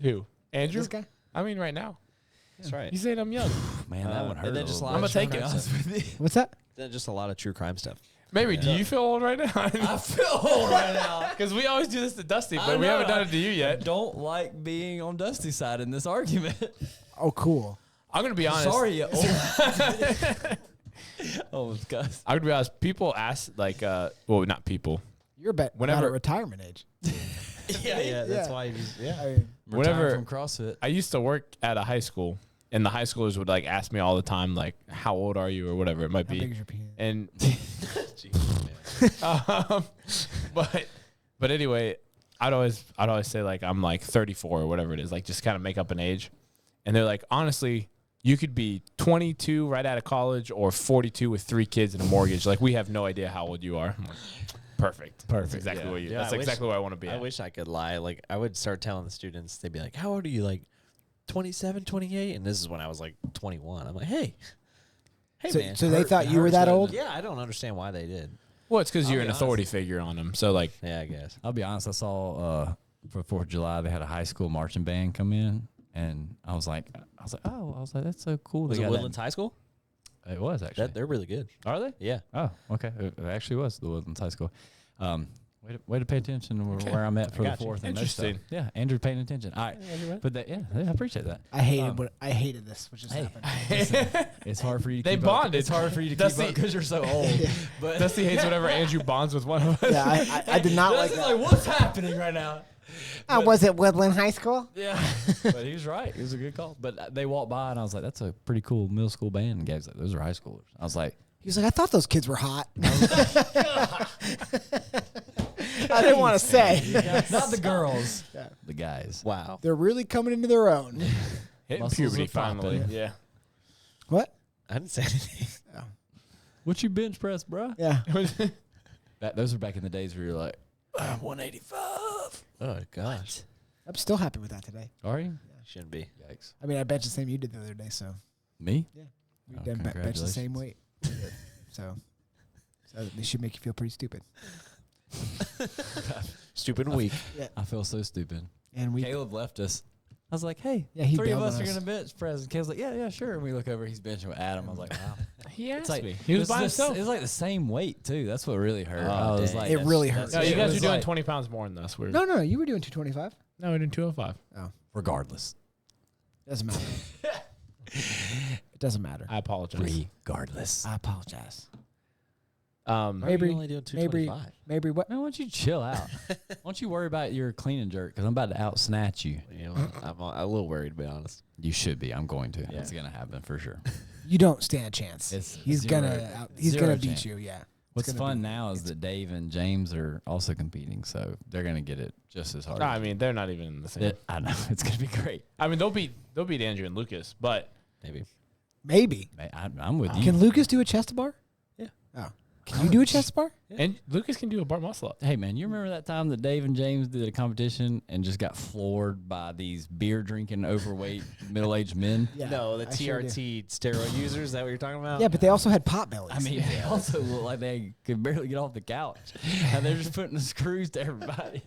Speaker 4: Who? Andrew?
Speaker 2: This guy?
Speaker 4: I mean, right now.
Speaker 5: That's right.
Speaker 4: You saying I'm young.
Speaker 3: Man, that one hurt.
Speaker 5: and then just
Speaker 3: a
Speaker 5: a
Speaker 3: little
Speaker 5: lot
Speaker 3: bit.
Speaker 5: of
Speaker 4: I'ma take it.
Speaker 5: true crime stuff.
Speaker 2: What's that?
Speaker 5: Then just a lot of true crime stuff.
Speaker 4: Maybe. Do you feel old right now?
Speaker 3: I feel old right now.
Speaker 4: Because we always do this to Dusty,
Speaker 3: I
Speaker 4: but we
Speaker 3: know,
Speaker 4: haven't done it to you
Speaker 3: I
Speaker 4: yet.
Speaker 3: don't like being on Dusty's side in this argument.
Speaker 2: Oh, cool.
Speaker 4: I'm gonna be honest.
Speaker 3: Sorry, you old. Oh, Gus.
Speaker 4: I'm gonna be honest. People ask like, well, not people.
Speaker 2: You're about
Speaker 4: Whenever-
Speaker 2: at retirement age.
Speaker 5: Yeah, that's
Speaker 2: Yeah.
Speaker 5: why he's
Speaker 2: I mean,
Speaker 4: Whenever-
Speaker 3: from CrossFit.
Speaker 4: I used to work at a high school, and the high schoolers would like ask me all the time, like, "How old are you?" or whatever it might
Speaker 2: how big
Speaker 4: be.
Speaker 2: is your penis?
Speaker 4: And
Speaker 5: Jesus, man.
Speaker 4: but anyway, I'd always say like I'm like 34 or whatever it is, like just kind of make up an age. And they're like, honestly, you could be 22 right out of college or 42 with 3 kids and a mortgage. Like we have no idea how old you are. I'm like, perfect. That's exactly
Speaker 5: Yeah.
Speaker 4: what you.
Speaker 5: Yeah,
Speaker 4: that's
Speaker 5: I wish-
Speaker 4: exactly where I want to be.
Speaker 5: I
Speaker 4: At.
Speaker 5: wish I could lie. Like I would start telling the students, they'd be like, "How old are you?" Like 27, 28, and this is when I was like 21. I'm like, "Hey, Hey,
Speaker 2: So,
Speaker 5: man.
Speaker 2: so they thought you were that old?
Speaker 5: Yeah, I don't understand why they did.
Speaker 4: Well, it's because you're an
Speaker 3: be
Speaker 4: authority figure on them. So like,
Speaker 5: Yeah, I guess.
Speaker 3: I'll be honest. I saw for 4th of July they had a high school marching band come in, and I was like, that's so cool.
Speaker 5: Was
Speaker 3: They
Speaker 5: it
Speaker 3: got
Speaker 5: Woodlands High School?
Speaker 3: It was actually.
Speaker 5: They're really good.
Speaker 3: Are they?
Speaker 5: Yeah.
Speaker 3: Oh, okay. It actually was the Woodlands High School. Way to pay attention to where I'm at for the
Speaker 5: got you.
Speaker 3: 4th. And no stuff.
Speaker 4: Interesting.
Speaker 3: Yeah, Andrew paying attention. All right, but I appreciate that.
Speaker 2: I hated this, which just happened.
Speaker 3: Listen, it's hard for you. To
Speaker 4: They
Speaker 3: keep up.
Speaker 4: bonded.
Speaker 3: It's hard for you to
Speaker 4: Dusty-
Speaker 3: keep up because you're so old. But
Speaker 4: Dusty hates whenever Andrew bonds with one of us.
Speaker 2: Yeah, I did not like
Speaker 3: Dusty's
Speaker 2: that.
Speaker 3: what's happening right now?
Speaker 2: I was at Woodland High School.
Speaker 3: Yeah, but he was right. It was a good call. But they walked by and I was like, "That's a pretty cool middle school band." And Gab's like, "Those are high schoolers." I was like,
Speaker 2: He was like, I thought those kids were hot. I didn't want to say.
Speaker 3: "Not the girls, the guys."
Speaker 5: Wow.
Speaker 2: They're really coming into their own.
Speaker 4: Hitting
Speaker 3: Muscles
Speaker 4: puberty
Speaker 3: are popping.
Speaker 4: finally. Yeah.
Speaker 2: What?
Speaker 5: I didn't say anything.
Speaker 3: What you bench press, bro?
Speaker 2: Yeah.
Speaker 3: Those are back in the days where you're like, 185.
Speaker 5: Oh, gosh.
Speaker 2: I'm still happy with that today.
Speaker 3: Are you?
Speaker 5: Shouldn't be.
Speaker 3: Yikes.
Speaker 2: I mean, I benched the same you did the other day, so
Speaker 3: Me?
Speaker 2: we
Speaker 3: Oh,
Speaker 2: done bench the same
Speaker 3: congratulations.
Speaker 2: weight. so they should make you feel pretty stupid.
Speaker 5: Stupid and weak.
Speaker 3: I feel so stupid.
Speaker 2: And we
Speaker 3: Caleb left us. I was like, hey,
Speaker 2: Yeah, he
Speaker 3: 3 of
Speaker 2: bailed
Speaker 3: us
Speaker 2: on
Speaker 3: are
Speaker 2: us.
Speaker 3: going to bench press. And Caleb's like, yeah, sure. And we look over, he's benching with Adam. I was like, wow.
Speaker 4: He asked
Speaker 3: It's like,
Speaker 4: me. He was by himself.
Speaker 3: It was like the same weight, too. That's what really hurt.
Speaker 5: Oh,
Speaker 3: I was
Speaker 5: dang.
Speaker 3: like,
Speaker 2: it really hurts.
Speaker 4: No, you
Speaker 3: It
Speaker 4: guys
Speaker 3: was
Speaker 4: are doing
Speaker 3: like-
Speaker 4: 20 pounds more than us. We're
Speaker 2: No, you were doing 225.
Speaker 4: no, we're doing 205.
Speaker 3: regardless.
Speaker 2: Doesn't matter. It doesn't matter.
Speaker 4: I apologize.
Speaker 3: Regardless.
Speaker 2: I apologize.
Speaker 5: Maybe
Speaker 2: Mabry,
Speaker 5: only doing
Speaker 2: Mabry,
Speaker 5: 225.
Speaker 2: Mabry, what?
Speaker 3: Man, why don't you chill out? Why don't you worry about your clean and jerk? Because I'm about to out snatch you.
Speaker 5: You know, I'm a little worried, to be honest.
Speaker 3: You should be. I'm going to.
Speaker 5: Yeah.
Speaker 3: It's going to happen for sure.
Speaker 2: You don't stand a chance.
Speaker 3: zero-
Speaker 2: He's gonna
Speaker 3: zero
Speaker 2: beat
Speaker 3: chance.
Speaker 2: you. Yeah.
Speaker 3: What's
Speaker 2: gonna
Speaker 3: fun
Speaker 2: be-
Speaker 3: now is that Dave and James are also competing, so they're going to get it just as hard.
Speaker 4: No, I mean, they're not even in the same.
Speaker 3: I know. It's going to be great.
Speaker 4: I mean, they'll beat Andrew and Lucas, but
Speaker 5: Maybe.
Speaker 2: Maybe.
Speaker 3: I'm with you.
Speaker 2: Can Lucas do a chest bar?
Speaker 5: Yeah.
Speaker 2: Oh. Can you do a chest bar?
Speaker 4: and Lucas can do a bar muscle up.
Speaker 3: Hey, man, you remember that time that Dave and James did a competition and just got floored by these beer-drinking, overweight, middle-aged men?
Speaker 2: Yeah.
Speaker 5: No, the
Speaker 2: I sure do.
Speaker 5: TRT steroid users. Is that what you're talking about?
Speaker 2: Yeah, but they also had pot bellies.
Speaker 3: I mean, they also look like they could barely get off the couch. And they're just putting the screws to everybody.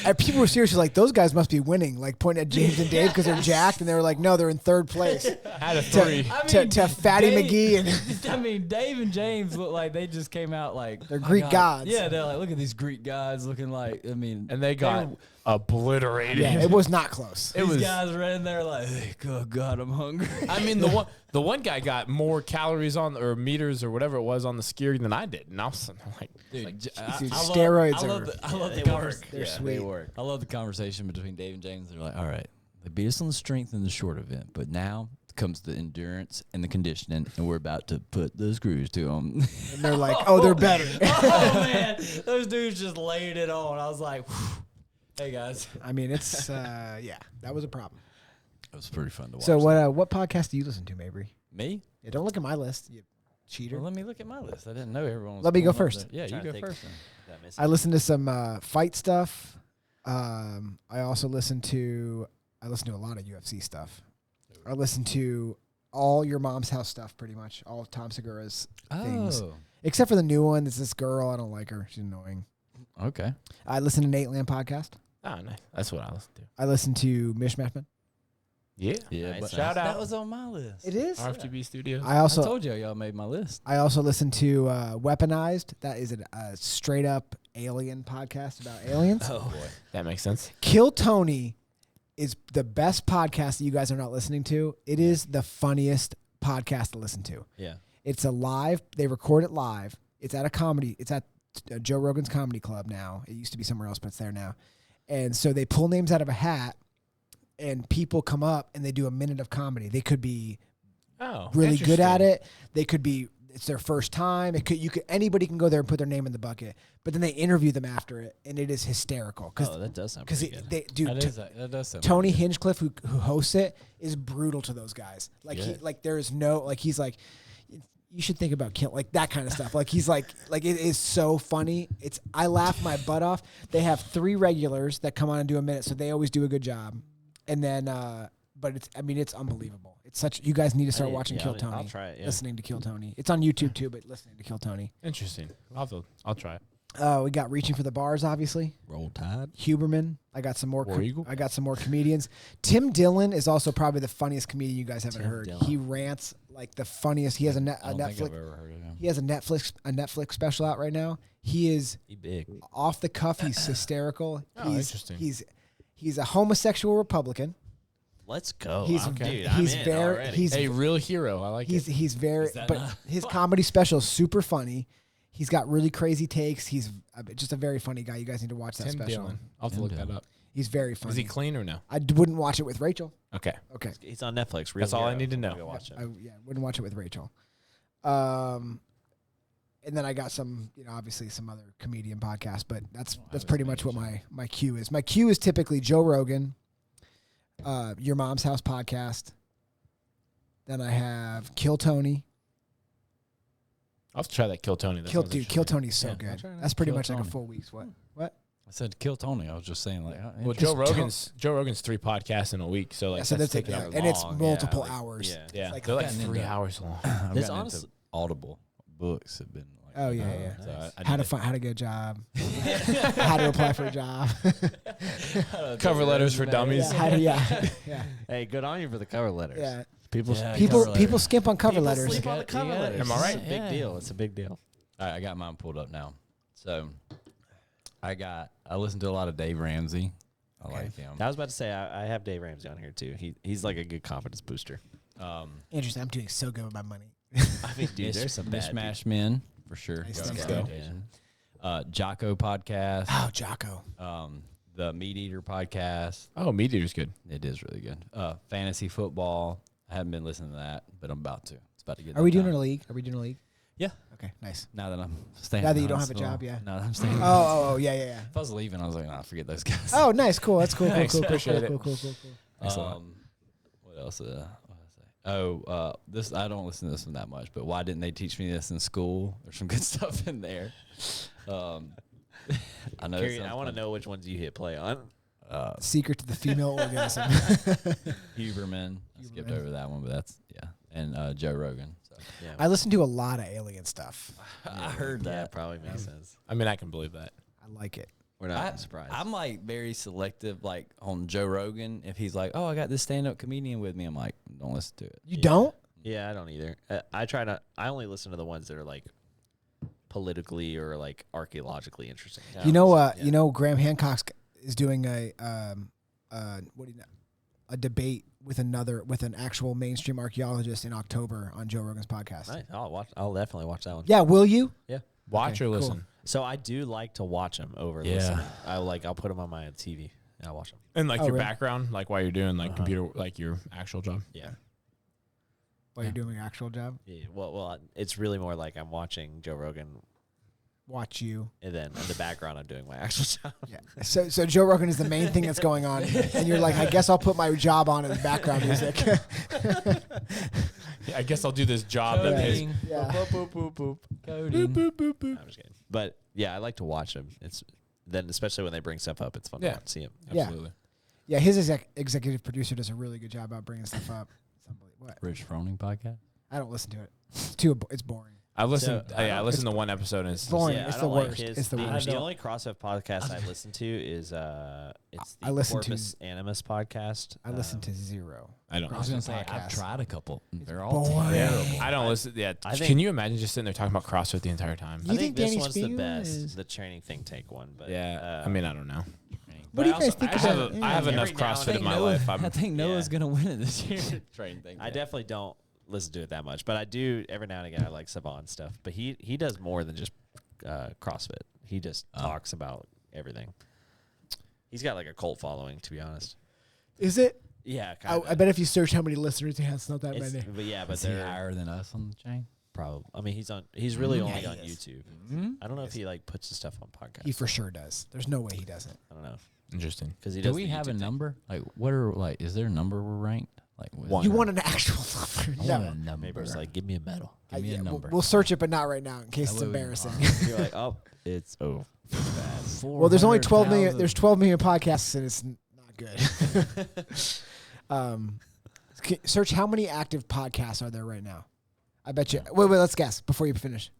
Speaker 2: And people were seriously like, those guys must be winning, like pointing at James and Dave because they're jacked, and they were like, no, they're in third place.
Speaker 4: Had a 3.
Speaker 2: To Fatty McGee and
Speaker 3: I mean, Dave and James look like they just came out like
Speaker 2: They're
Speaker 3: my
Speaker 2: Greek
Speaker 3: God.
Speaker 2: gods.
Speaker 3: Yeah, they're like, look at these Greek gods looking like. I mean,
Speaker 4: and they got obliterated.
Speaker 2: yeah, it was not close.
Speaker 4: It
Speaker 3: these
Speaker 4: was.
Speaker 3: guys are in there like, hey, oh God, I'm hungry.
Speaker 4: I mean, the one guy got more calories on or meters or whatever it was on the skier than I did, and I was like,
Speaker 3: Dude,
Speaker 2: Dude,
Speaker 3: I
Speaker 2: steroids
Speaker 3: I love
Speaker 2: are-
Speaker 3: the, I love
Speaker 5: they
Speaker 3: the
Speaker 5: work.
Speaker 2: They're
Speaker 5: Yeah,
Speaker 2: sweet.
Speaker 5: They work.
Speaker 3: I love the conversation between Dave and James. They're like, all right, they beat us on the strength in the short event, but now comes the endurance and the conditioning, and we're about to put the screws to them.
Speaker 2: And they're like, oh, they're better.
Speaker 3: Oh, man. Those dudes just laid it on. I was like, whew. Hey, guys.
Speaker 2: I mean, it's, yeah, that was a problem.
Speaker 3: It was pretty fun to watch.
Speaker 2: So what podcast do you listen to, Mabry?
Speaker 3: Me?
Speaker 2: Yeah, don't look at my list, you cheater.
Speaker 3: Well, let me look at my list. I didn't know everyone was
Speaker 2: Let me go
Speaker 3: pulling up
Speaker 2: first.
Speaker 3: there. Yeah,
Speaker 5: Trying
Speaker 3: you
Speaker 5: to
Speaker 3: go
Speaker 5: think.
Speaker 3: first. then.
Speaker 5: Did I miss
Speaker 2: I
Speaker 5: it?
Speaker 2: listen to some fight stuff. I also listen to a lot of UFC stuff. I listen to all your mom's house stuff, pretty much all of Tom Segura's things,
Speaker 3: Oh,
Speaker 2: except for the new one. It's this girl. I don't like her. She's annoying.
Speaker 3: okay.
Speaker 2: I listen to Nate Land podcast.
Speaker 4: oh, nice. That's what I listen to.
Speaker 2: I listen to Mishmashman.
Speaker 4: Yeah.
Speaker 3: Yeah,
Speaker 5: Nice.
Speaker 3: but
Speaker 4: Shout out.
Speaker 3: That was on my list.
Speaker 2: It is.
Speaker 4: RFTB Studios.
Speaker 2: I
Speaker 3: I
Speaker 2: also
Speaker 3: told you y'all made my list.
Speaker 2: I also listen to Weaponized. That is a straight up alien podcast about aliens.
Speaker 5: Oh, boy.
Speaker 4: That makes sense.
Speaker 2: Kill Tony is the best podcast that you guys are not listening to. It is the funniest podcast to listen to.
Speaker 5: Yeah.
Speaker 2: It's a live. They record it live. It's at a comedy. It's at Joe Rogan's Comedy Club now. It used to be somewhere else, but it's there now. And so they pull names out of a hat, and people come up and they do a minute of comedy. They could be
Speaker 4: Oh,
Speaker 2: really good at
Speaker 4: interesting.
Speaker 2: it. They could be. It's their first time. Anybody can go there and put their name in the bucket. But then they interview them after it, and it is hysterical
Speaker 5: Oh, that does sound pretty good.
Speaker 2: they do.
Speaker 3: That does sound
Speaker 2: Tony Hinchcliffe, who hosts it, is brutal to those guys. Like
Speaker 3: Yeah.
Speaker 2: there is no he's like, you should think about killing that kind of stuff. Like he's like it is so funny. I laugh my butt off. They have 3 regulars that come on and do a minute, so they always do a good job. And then but it's unbelievable. It's such. You guys need to start watching Kill Tony.
Speaker 5: I'll try it. Yeah.
Speaker 2: Listening to Kill Tony. It's on YouTube too, but listening to Kill Tony.
Speaker 4: Interesting. I'll try it.
Speaker 2: We got Reaching for the Bars, obviously.
Speaker 6: Roll Tide.
Speaker 2: Huberman. I got some more.
Speaker 4: War Eagle.
Speaker 2: I got some more comedians. Tim Dillon is also probably the funniest comedian you guys haven't
Speaker 5: Tim
Speaker 2: heard.
Speaker 5: Dillon.
Speaker 2: He rants like the funniest. He has a
Speaker 3: I don't think I've
Speaker 2: Netflix.
Speaker 3: ever heard of him.
Speaker 2: He has a Netflix special out right now. He is
Speaker 5: He big.
Speaker 2: off the cuff. He's hysterical.
Speaker 4: Oh, interesting.
Speaker 2: He's a homosexual Republican.
Speaker 5: Let's go.
Speaker 2: He's
Speaker 5: Dude,
Speaker 2: he's
Speaker 5: I'm in
Speaker 2: very
Speaker 5: already.
Speaker 2: he's
Speaker 4: A real hero. I like it.
Speaker 2: he's very
Speaker 3: that
Speaker 2: but
Speaker 3: not-
Speaker 2: his comedy special is super funny. He's got really crazy takes. He's just a very funny guy. You guys need to watch that
Speaker 4: Tim
Speaker 2: special.
Speaker 4: Dillon. I'll have to
Speaker 3: Tim
Speaker 4: look that
Speaker 3: Dillon.
Speaker 4: up.
Speaker 2: He's very funny.
Speaker 4: Is he clean or no?
Speaker 2: I wouldn't watch it with Rachel.
Speaker 4: Okay.
Speaker 2: Okay.
Speaker 5: He's on Netflix.
Speaker 4: That's all I need to
Speaker 5: Go
Speaker 4: know.
Speaker 5: watch it.
Speaker 2: I wouldn't watch it with Rachel. And then I got some, obviously some other comedian podcasts, but that's pretty much what my cue is. My cue is typically Joe Rogan, Your Mom's House podcast. Then I have Kill Tony.
Speaker 4: I'll have to try that Kill Tony. That sounds
Speaker 2: Kill
Speaker 4: interesting.
Speaker 2: Tony's so
Speaker 3: Yeah,
Speaker 2: good.
Speaker 3: I'll try that.
Speaker 2: That's pretty
Speaker 3: Kill
Speaker 2: much like a
Speaker 3: Tony.
Speaker 2: full week's what?
Speaker 3: I said Kill Tony. I was just saying like.
Speaker 4: Well, Joe Rogan's 3 podcasts in a week, so like
Speaker 2: so
Speaker 4: that's
Speaker 2: that's
Speaker 4: taking
Speaker 2: it,
Speaker 4: up.
Speaker 2: and it's
Speaker 5: long,
Speaker 2: multiple
Speaker 5: like,
Speaker 2: hours.
Speaker 5: Yeah.
Speaker 4: Yeah,
Speaker 2: like
Speaker 4: they're like
Speaker 3: gotten
Speaker 4: 3
Speaker 3: into-
Speaker 4: hours long.
Speaker 3: I've
Speaker 5: There's
Speaker 3: gotten
Speaker 5: honestly-
Speaker 3: into Audible books have been like.
Speaker 2: Oh, yeah.
Speaker 3: So I
Speaker 2: How
Speaker 3: need
Speaker 2: to get a job, how to apply for a job,
Speaker 4: Cover letters for dummies.
Speaker 2: yeah.
Speaker 5: Hey, good on you for the cover letters.
Speaker 2: Yeah.
Speaker 5: People,
Speaker 3: Yeah,
Speaker 2: People
Speaker 3: cover letters.
Speaker 2: skimp on cover
Speaker 5: people
Speaker 2: letters.
Speaker 5: sleep on the cover
Speaker 3: Yeah.
Speaker 5: letters.
Speaker 4: Am I right?
Speaker 5: It's a big deal. It's a big deal.
Speaker 3: All right, I got mine pulled up now. So, I listened to a lot of Dave Ramsey. I like him.
Speaker 5: I was about to say I have Dave Ramsey on here too. He's like a good confidence booster.
Speaker 2: Interesting. I'm doing so good with my money.
Speaker 5: I mean, dude, there's some bad people.
Speaker 3: Mishmash Men for sure.
Speaker 2: Nice,
Speaker 3: Go-
Speaker 2: thanks,
Speaker 3: go.
Speaker 2: Dave.
Speaker 3: Jocko podcast.
Speaker 2: Oh, Jocko.
Speaker 3: The Meat Eater podcast.
Speaker 4: Oh, Meat Eater's good.
Speaker 3: It is really good. Fantasy football. I haven't been listening to that, but I'm about to. It's about to get.
Speaker 2: Are we
Speaker 3: that
Speaker 2: doing
Speaker 3: time.
Speaker 2: a league? Are we doing a league?
Speaker 3: Yeah.
Speaker 2: Okay, nice.
Speaker 3: Now that I'm staying.
Speaker 2: Now that
Speaker 3: in
Speaker 2: you
Speaker 3: the
Speaker 2: don't have a
Speaker 3: hospital.
Speaker 2: job, yeah.
Speaker 3: Now that I'm staying.
Speaker 2: Oh, yeah.
Speaker 3: If I was leaving, I was like, nah, forget those guys.
Speaker 2: Oh, nice, cool. That's cool.
Speaker 4: Thanks,
Speaker 2: Cool.
Speaker 4: appreciate it.
Speaker 2: Cool.
Speaker 4: Thanks a lot.
Speaker 3: What else? What did I say? Oh, this I don't listen to this one that much, but why didn't they teach me this in school? There's some good stuff in there. I know.
Speaker 5: Carrie, I want to know which ones you hit play on.
Speaker 2: Secret to the female organism.
Speaker 3: Huberman. I skipped over that one, but that's and Joe Rogan. So.
Speaker 5: Yeah,
Speaker 2: I listen to a lot of alien stuff.
Speaker 3: I heard
Speaker 5: yeah,
Speaker 3: that.
Speaker 5: probably makes sense.
Speaker 4: I mean, I can believe that.
Speaker 2: I like it.
Speaker 5: We're not surprised.
Speaker 3: I'm like very selective, like on Joe Rogan. If he's like, "Oh, I got this stand-up comedian with me," I'm like, "Don't listen to it."
Speaker 2: You don't?
Speaker 5: Yeah, I don't either. I try not. I only listen to the ones that are like politically or like archaeologically interesting.
Speaker 2: You know,
Speaker 5: Yeah.
Speaker 2: Graham Hancock is doing a debate with an actual mainstream archaeologist in October on Joe Rogan's podcast.
Speaker 5: Nice. I'll definitely watch that one.
Speaker 2: Yeah, will you?
Speaker 5: Yeah.
Speaker 4: Watch
Speaker 2: Okay,
Speaker 4: or
Speaker 2: cool.
Speaker 4: listen.
Speaker 5: So I do like to watch them over
Speaker 3: Yeah.
Speaker 5: listening. I'll put them on my TV and I'll watch them.
Speaker 4: And like
Speaker 2: Oh,
Speaker 4: your
Speaker 2: really?
Speaker 4: background, like while you're doing like computer, like your actual job.
Speaker 5: Yeah.
Speaker 2: While you're doing your actual job,
Speaker 5: Yeah. Well, it's really more like I'm watching Joe Rogan,
Speaker 2: watch you.
Speaker 5: and then in the background I'm doing my actual job.
Speaker 2: Yeah. So Joe Rogan is the main thing that's going on, and you're like, I guess I'll put my job on as background music.
Speaker 4: Yeah, I guess I'll do this job that pays.
Speaker 3: Coding.
Speaker 2: Yeah.
Speaker 3: Boop, boop, boop, boop. Coding.
Speaker 5: I'm just kidding. But yeah, I like to watch them. It's then especially when they bring stuff up, it's fun
Speaker 4: Yeah.
Speaker 5: to see them.
Speaker 2: Yeah.
Speaker 4: Absolutely.
Speaker 2: Yeah, his executive producer does a really good job about bringing stuff up. It's unbelievable. What?
Speaker 3: Rich Froning podcast.
Speaker 2: I don't listen to it. It's boring.
Speaker 4: I listened.
Speaker 5: So,
Speaker 4: I listened to one episode and it's
Speaker 2: boring.
Speaker 5: Yeah,
Speaker 2: It's
Speaker 5: I
Speaker 2: the
Speaker 5: don't like
Speaker 2: worst.
Speaker 5: his.
Speaker 2: It's the worst.
Speaker 5: The only CrossFit podcast I listen to is it's the
Speaker 2: I listen to-
Speaker 5: Corpus Animus podcast.
Speaker 2: I listen to zero.
Speaker 4: I don't.
Speaker 3: I was gonna
Speaker 4: listen.
Speaker 3: say I've
Speaker 2: podcast.
Speaker 3: tried a couple. They're all
Speaker 2: boring.
Speaker 3: terrible.
Speaker 4: I don't listen. Yeah.
Speaker 5: I think-
Speaker 4: Can you imagine just sitting there talking about CrossFit the entire time?
Speaker 2: You
Speaker 5: I
Speaker 2: think
Speaker 5: think this
Speaker 2: Danny
Speaker 5: one's the
Speaker 2: Spiegel
Speaker 5: best,
Speaker 2: is-
Speaker 5: the training think tank one. But
Speaker 4: Yeah. I mean, I don't know.
Speaker 2: What do you
Speaker 5: I
Speaker 2: guys
Speaker 5: also-
Speaker 2: think
Speaker 4: I have,
Speaker 2: about?
Speaker 4: I have
Speaker 5: Every
Speaker 4: enough
Speaker 5: now and
Speaker 4: CrossFit
Speaker 5: then-
Speaker 4: in my life.
Speaker 3: I think Noah's
Speaker 5: Yeah.
Speaker 3: gonna win it this year. Train thing.
Speaker 5: I definitely don't listen to it that much, but I do every now and again. I like Saban stuff, but he does more than just CrossFit. He just talks about everything. He's got like a cult following, to be honest.
Speaker 2: Is it?
Speaker 5: Yeah, kind
Speaker 2: I bet if you search how many listeners he has, it's not that many.
Speaker 5: But yeah, but
Speaker 3: Is he
Speaker 5: they're
Speaker 3: higher than us on the chain?
Speaker 5: probably. I mean, he's really only
Speaker 2: he
Speaker 5: on
Speaker 2: is.
Speaker 5: YouTube.
Speaker 3: Mm-hmm.
Speaker 5: I don't know if he like puts his stuff on podcasts.
Speaker 2: He for sure does. There's no way he doesn't.
Speaker 5: I don't know
Speaker 4: Interesting.
Speaker 5: because he
Speaker 3: Do
Speaker 5: does.
Speaker 3: we
Speaker 5: the
Speaker 3: have a
Speaker 5: YouTube thing.
Speaker 3: number? Like, what are like? Is there a number we're ranked? Like, what-
Speaker 4: One.
Speaker 2: You want an actual number?
Speaker 3: I
Speaker 2: No.
Speaker 3: want a number.
Speaker 5: Maybe it's like, give me a medal.
Speaker 3: Give me
Speaker 2: Yeah,
Speaker 3: a
Speaker 2: we'll-
Speaker 3: number.
Speaker 2: We'll search it, but not right now in case it's
Speaker 3: That way we can
Speaker 2: embarrassing.
Speaker 5: You're like, oh, it's bad.
Speaker 2: Well, there's only 12 million. There's 12 million podcasts, and it's not good. Search how many active podcasts are there right now. I bet you. Wait, let's guess before you finish.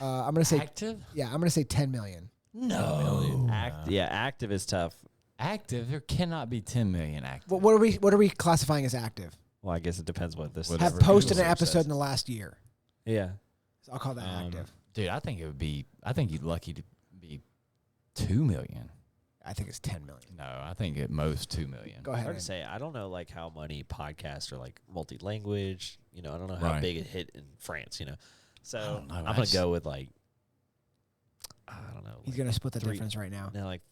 Speaker 2: I'm gonna say
Speaker 3: Active?
Speaker 2: Yeah, I'm gonna say 10 million.
Speaker 3: No.
Speaker 5: Active is tough.
Speaker 3: Active? There cannot be 10 million active.
Speaker 2: What are we classifying as active?
Speaker 5: Well, I guess it depends what this
Speaker 2: Have
Speaker 5: is.
Speaker 2: posted an
Speaker 5: Google
Speaker 2: episode
Speaker 5: says.
Speaker 2: in the last year.
Speaker 5: Yeah.
Speaker 2: So I'll call that active.
Speaker 3: Dude, I think you're lucky to be 2 million.
Speaker 2: I think it's 10 million.
Speaker 3: No, I think at most 2 million.
Speaker 2: Go
Speaker 5: Hard
Speaker 2: ahead.
Speaker 5: to say. I don't know like how many podcasts are like multi-language. You know, I don't know how
Speaker 3: Right.
Speaker 5: big it hit in France. You know, so
Speaker 3: don't know.
Speaker 5: I'm gonna go with like I don't know.
Speaker 2: He's
Speaker 5: like
Speaker 2: gonna split the
Speaker 5: three-
Speaker 2: difference right now.
Speaker 5: No, like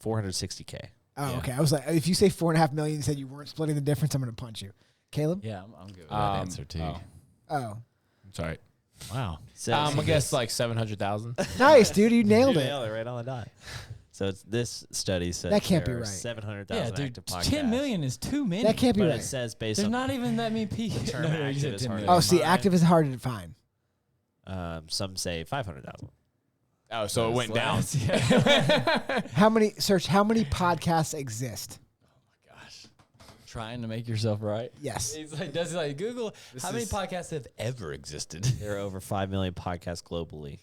Speaker 5: 460K.
Speaker 2: Oh,
Speaker 3: Yeah.
Speaker 2: okay. I was like, if you say 4.5 million, you said you weren't splitting the difference, I'm gonna punch you. Caleb?
Speaker 3: Yeah, I'm good with that answer too.
Speaker 2: Oh,
Speaker 4: I'm sorry.
Speaker 3: Wow.
Speaker 5: So
Speaker 4: I guess like 700,000.
Speaker 2: nice, dude. You nailed
Speaker 5: you
Speaker 2: it.
Speaker 5: nailed it right on the dot. So it's this study says
Speaker 2: That can't be
Speaker 5: there are
Speaker 2: right.
Speaker 5: 700,000
Speaker 3: Yeah, dude,
Speaker 5: active podcasts.
Speaker 3: 10 million is too many.
Speaker 2: That can't be
Speaker 5: But
Speaker 2: right.
Speaker 5: it says based
Speaker 3: There's
Speaker 5: on
Speaker 3: not even that many people.
Speaker 5: term
Speaker 3: No, you
Speaker 5: active
Speaker 3: said
Speaker 5: is
Speaker 3: 10
Speaker 5: hard to
Speaker 3: million.
Speaker 2: Oh, see,
Speaker 5: Mine.
Speaker 2: active is harder to find.
Speaker 5: some say 500,000.
Speaker 4: Oh, so it went down.
Speaker 2: How many podcasts exist?
Speaker 3: Gosh. Trying to make yourself right.
Speaker 2: Yes.
Speaker 3: He's like Google how many podcasts have ever existed?
Speaker 5: There are over 5 million podcasts globally.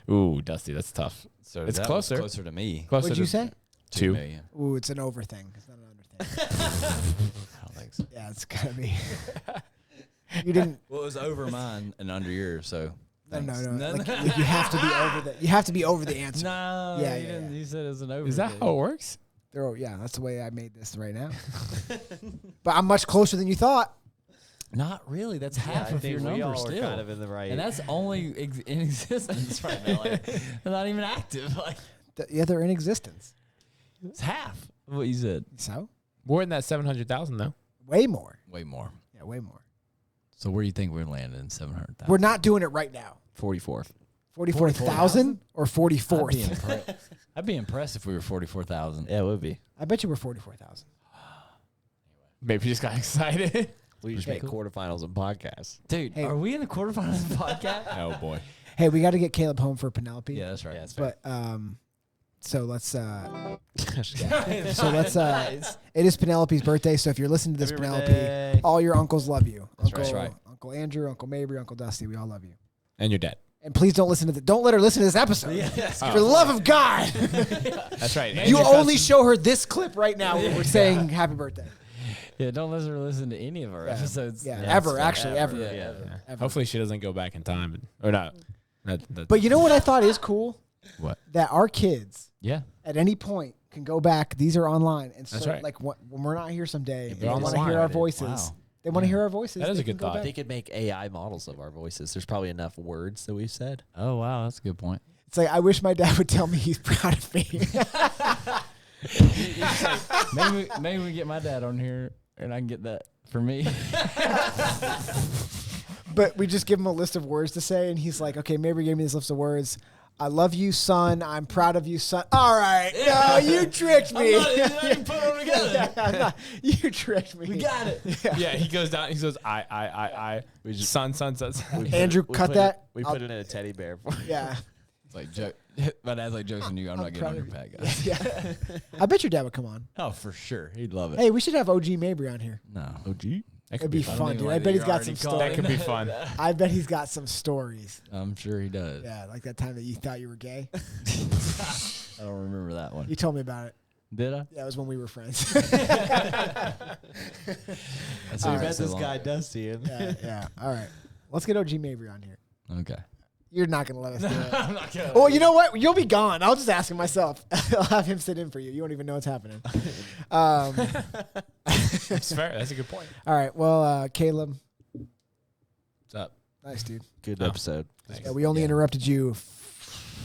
Speaker 4: Ooh, Dusty, that's tough.
Speaker 3: So
Speaker 4: It's
Speaker 3: that was
Speaker 4: closer.
Speaker 3: closer to me.
Speaker 4: Closer
Speaker 2: What'd
Speaker 4: to
Speaker 2: you say?
Speaker 3: 2
Speaker 4: 2.
Speaker 3: million.
Speaker 2: Ooh, it's an over thing. It's not an under thing.
Speaker 3: I don't think so.
Speaker 2: Yeah, it's gotta be. You didn't.
Speaker 3: Well, it was over mine and under yours, so.
Speaker 2: No,
Speaker 3: thanks.
Speaker 2: like you have to be over the. You have to be over the answer.
Speaker 3: No,
Speaker 2: Yeah,
Speaker 3: you
Speaker 2: yeah,
Speaker 3: didn't.
Speaker 2: yeah.
Speaker 3: You said it was an over.
Speaker 4: Is that
Speaker 3: thing.
Speaker 4: how it works?
Speaker 2: Yeah, that's the way I made this right now. But I'm much closer than you thought.
Speaker 3: Not really. That's half
Speaker 5: I
Speaker 3: of
Speaker 5: think
Speaker 3: your
Speaker 5: we
Speaker 3: number
Speaker 5: all
Speaker 3: still.
Speaker 5: are kind of in the right.
Speaker 3: And that's only in existence right now. Like, they're not even active. Like,
Speaker 2: Yeah, they're in existence.
Speaker 3: it's half of what you said.
Speaker 2: So
Speaker 4: More than that 700,000 though.
Speaker 2: way more.
Speaker 3: Way more.
Speaker 2: Yeah, way more.
Speaker 3: So where do you think we're landing? 700,000.
Speaker 2: We're not doing it right now.
Speaker 5: 44.
Speaker 2: 44,000 or 44th?
Speaker 3: I'd be impressed if we were 44,000.
Speaker 5: Yeah, it would be.
Speaker 2: I bet you we're 44,000.
Speaker 4: Maybe you just got excited.
Speaker 5: We just make quarterfinals and podcasts.
Speaker 3: Dude,
Speaker 2: Hey.
Speaker 3: are we in the quarterfinals of the podcast?
Speaker 4: Oh boy.
Speaker 2: Hey, we got to get Caleb home for Penelope.
Speaker 3: Yeah, that's right.
Speaker 5: Yeah, that's fair.
Speaker 2: But so let's it is Penelope's birthday, so if you're listening to this,
Speaker 5: Happy
Speaker 2: Penelope,
Speaker 5: birthday.
Speaker 2: all your uncles love you.
Speaker 3: That's right.
Speaker 2: Uncle Andrew, Uncle Mabry, Uncle Dusty, we all love you.
Speaker 4: And you're dead.
Speaker 2: And please don't listen to don't let her listen to this episode. For the love of God.
Speaker 4: That's right. And
Speaker 2: You
Speaker 4: your
Speaker 2: only
Speaker 4: cousin-
Speaker 2: show her this clip right now when we're saying happy birthday.
Speaker 3: Yeah, don't listen to any of our episodes.
Speaker 2: Yeah,
Speaker 3: Yeah,
Speaker 2: ever,
Speaker 3: it's-
Speaker 2: actually, ever.
Speaker 3: Yeah,
Speaker 5: Yeah.
Speaker 3: ever.
Speaker 2: Ever.
Speaker 4: Hopefully she doesn't go back in time. Or not.
Speaker 2: But you know what I thought is cool?
Speaker 3: What?
Speaker 2: That our kids
Speaker 3: Yeah.
Speaker 2: at any point can go back. These are online and
Speaker 4: That's
Speaker 2: start,
Speaker 4: right.
Speaker 2: like when we're not here someday,
Speaker 4: they're
Speaker 2: they want to
Speaker 4: online,
Speaker 2: hear our
Speaker 4: dude.
Speaker 2: voices.
Speaker 3: Wow.
Speaker 2: They want to hear our voices.
Speaker 4: That is
Speaker 2: they
Speaker 4: a good
Speaker 2: can go
Speaker 4: thought.
Speaker 2: back.
Speaker 5: They could make AI models of our voices. There's probably enough words that we've said.
Speaker 3: Oh, wow. That's a good point.
Speaker 2: It's like I wish my dad would tell me he's proud of me.
Speaker 3: Maybe we get my dad on here and I can get that for me.
Speaker 2: But we just give him a list of words to say, and he's like, "Okay, Mabry gave me this list of words. I love you, son. I'm proud of you, son. All right, no, you tricked me. You tricked me.
Speaker 3: We got it.
Speaker 4: Yeah, he goes down. He goes, I. Son.
Speaker 2: Andrew, cut that.
Speaker 5: We
Speaker 2: I'll-
Speaker 5: put it in a teddy bear.
Speaker 2: Yeah,
Speaker 3: It's like joke. My dad's like joking you. I'm not getting
Speaker 2: proud
Speaker 3: on your
Speaker 2: of
Speaker 3: pad, guys.
Speaker 2: yeah. I bet your dad would come on.
Speaker 3: Oh, for sure. He'd love it.
Speaker 2: Hey, we should have OG Mabry on here.
Speaker 3: No.
Speaker 4: OG? That
Speaker 2: It'd be fun, dude. I bet he's got some
Speaker 4: That
Speaker 2: stories.
Speaker 4: could be fun.
Speaker 2: I bet he's got some stories.
Speaker 3: I'm sure he does.
Speaker 2: Yeah, like that time that you thought you were gay.
Speaker 3: I don't remember that one.
Speaker 2: You told me about it.
Speaker 3: Did I?
Speaker 2: Yeah, it was when we were friends.
Speaker 3: That's
Speaker 2: All
Speaker 3: what
Speaker 2: right.
Speaker 3: I said long-
Speaker 5: Dusty in.
Speaker 2: yeah. All right. Let's get OG Mabry on here.
Speaker 3: Okay.
Speaker 2: You're not going to let us do it.
Speaker 3: I'm not gonna.
Speaker 2: Well, you know what? You'll be gone. I'll just ask him myself. I'll have him sit in for you. You won't even know what's happening.
Speaker 4: That's fair. That's a good point.
Speaker 2: All right. Well, Caleb,
Speaker 4: What's up?
Speaker 2: nice dude.
Speaker 5: Good
Speaker 4: Oh.
Speaker 5: episode.
Speaker 4: Thanks.
Speaker 2: Yeah, we only interrupted you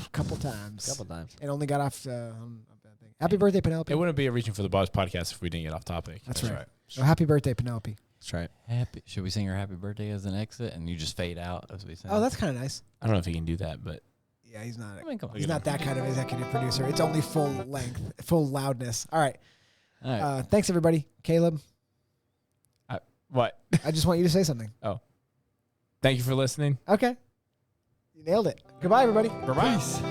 Speaker 2: a couple times.
Speaker 5: Couple times.
Speaker 2: And only got off a bad thing. Happy birthday, Penelope.
Speaker 4: It wouldn't be a Reaching for the Bars podcast if we didn't get off topic.
Speaker 2: That's right. So happy birthday, Penelope.
Speaker 5: That's right.
Speaker 3: Happy. Should we sing her happy birthday as an exit and you just fade out as we sing?
Speaker 2: Oh, that's kind of nice.
Speaker 4: I don't know if he can do that, but
Speaker 2: Yeah, he's not.
Speaker 3: I mean, come on.
Speaker 2: He's not that kind of executive producer. It's only full length, full loudness. All right.
Speaker 3: All right.
Speaker 2: Thanks, everybody. Caleb,
Speaker 4: what?
Speaker 2: I just want you to say something.
Speaker 4: Thank you for listening.
Speaker 2: Okay. You nailed it. Goodbye, everybody.
Speaker 4: Bye-bye.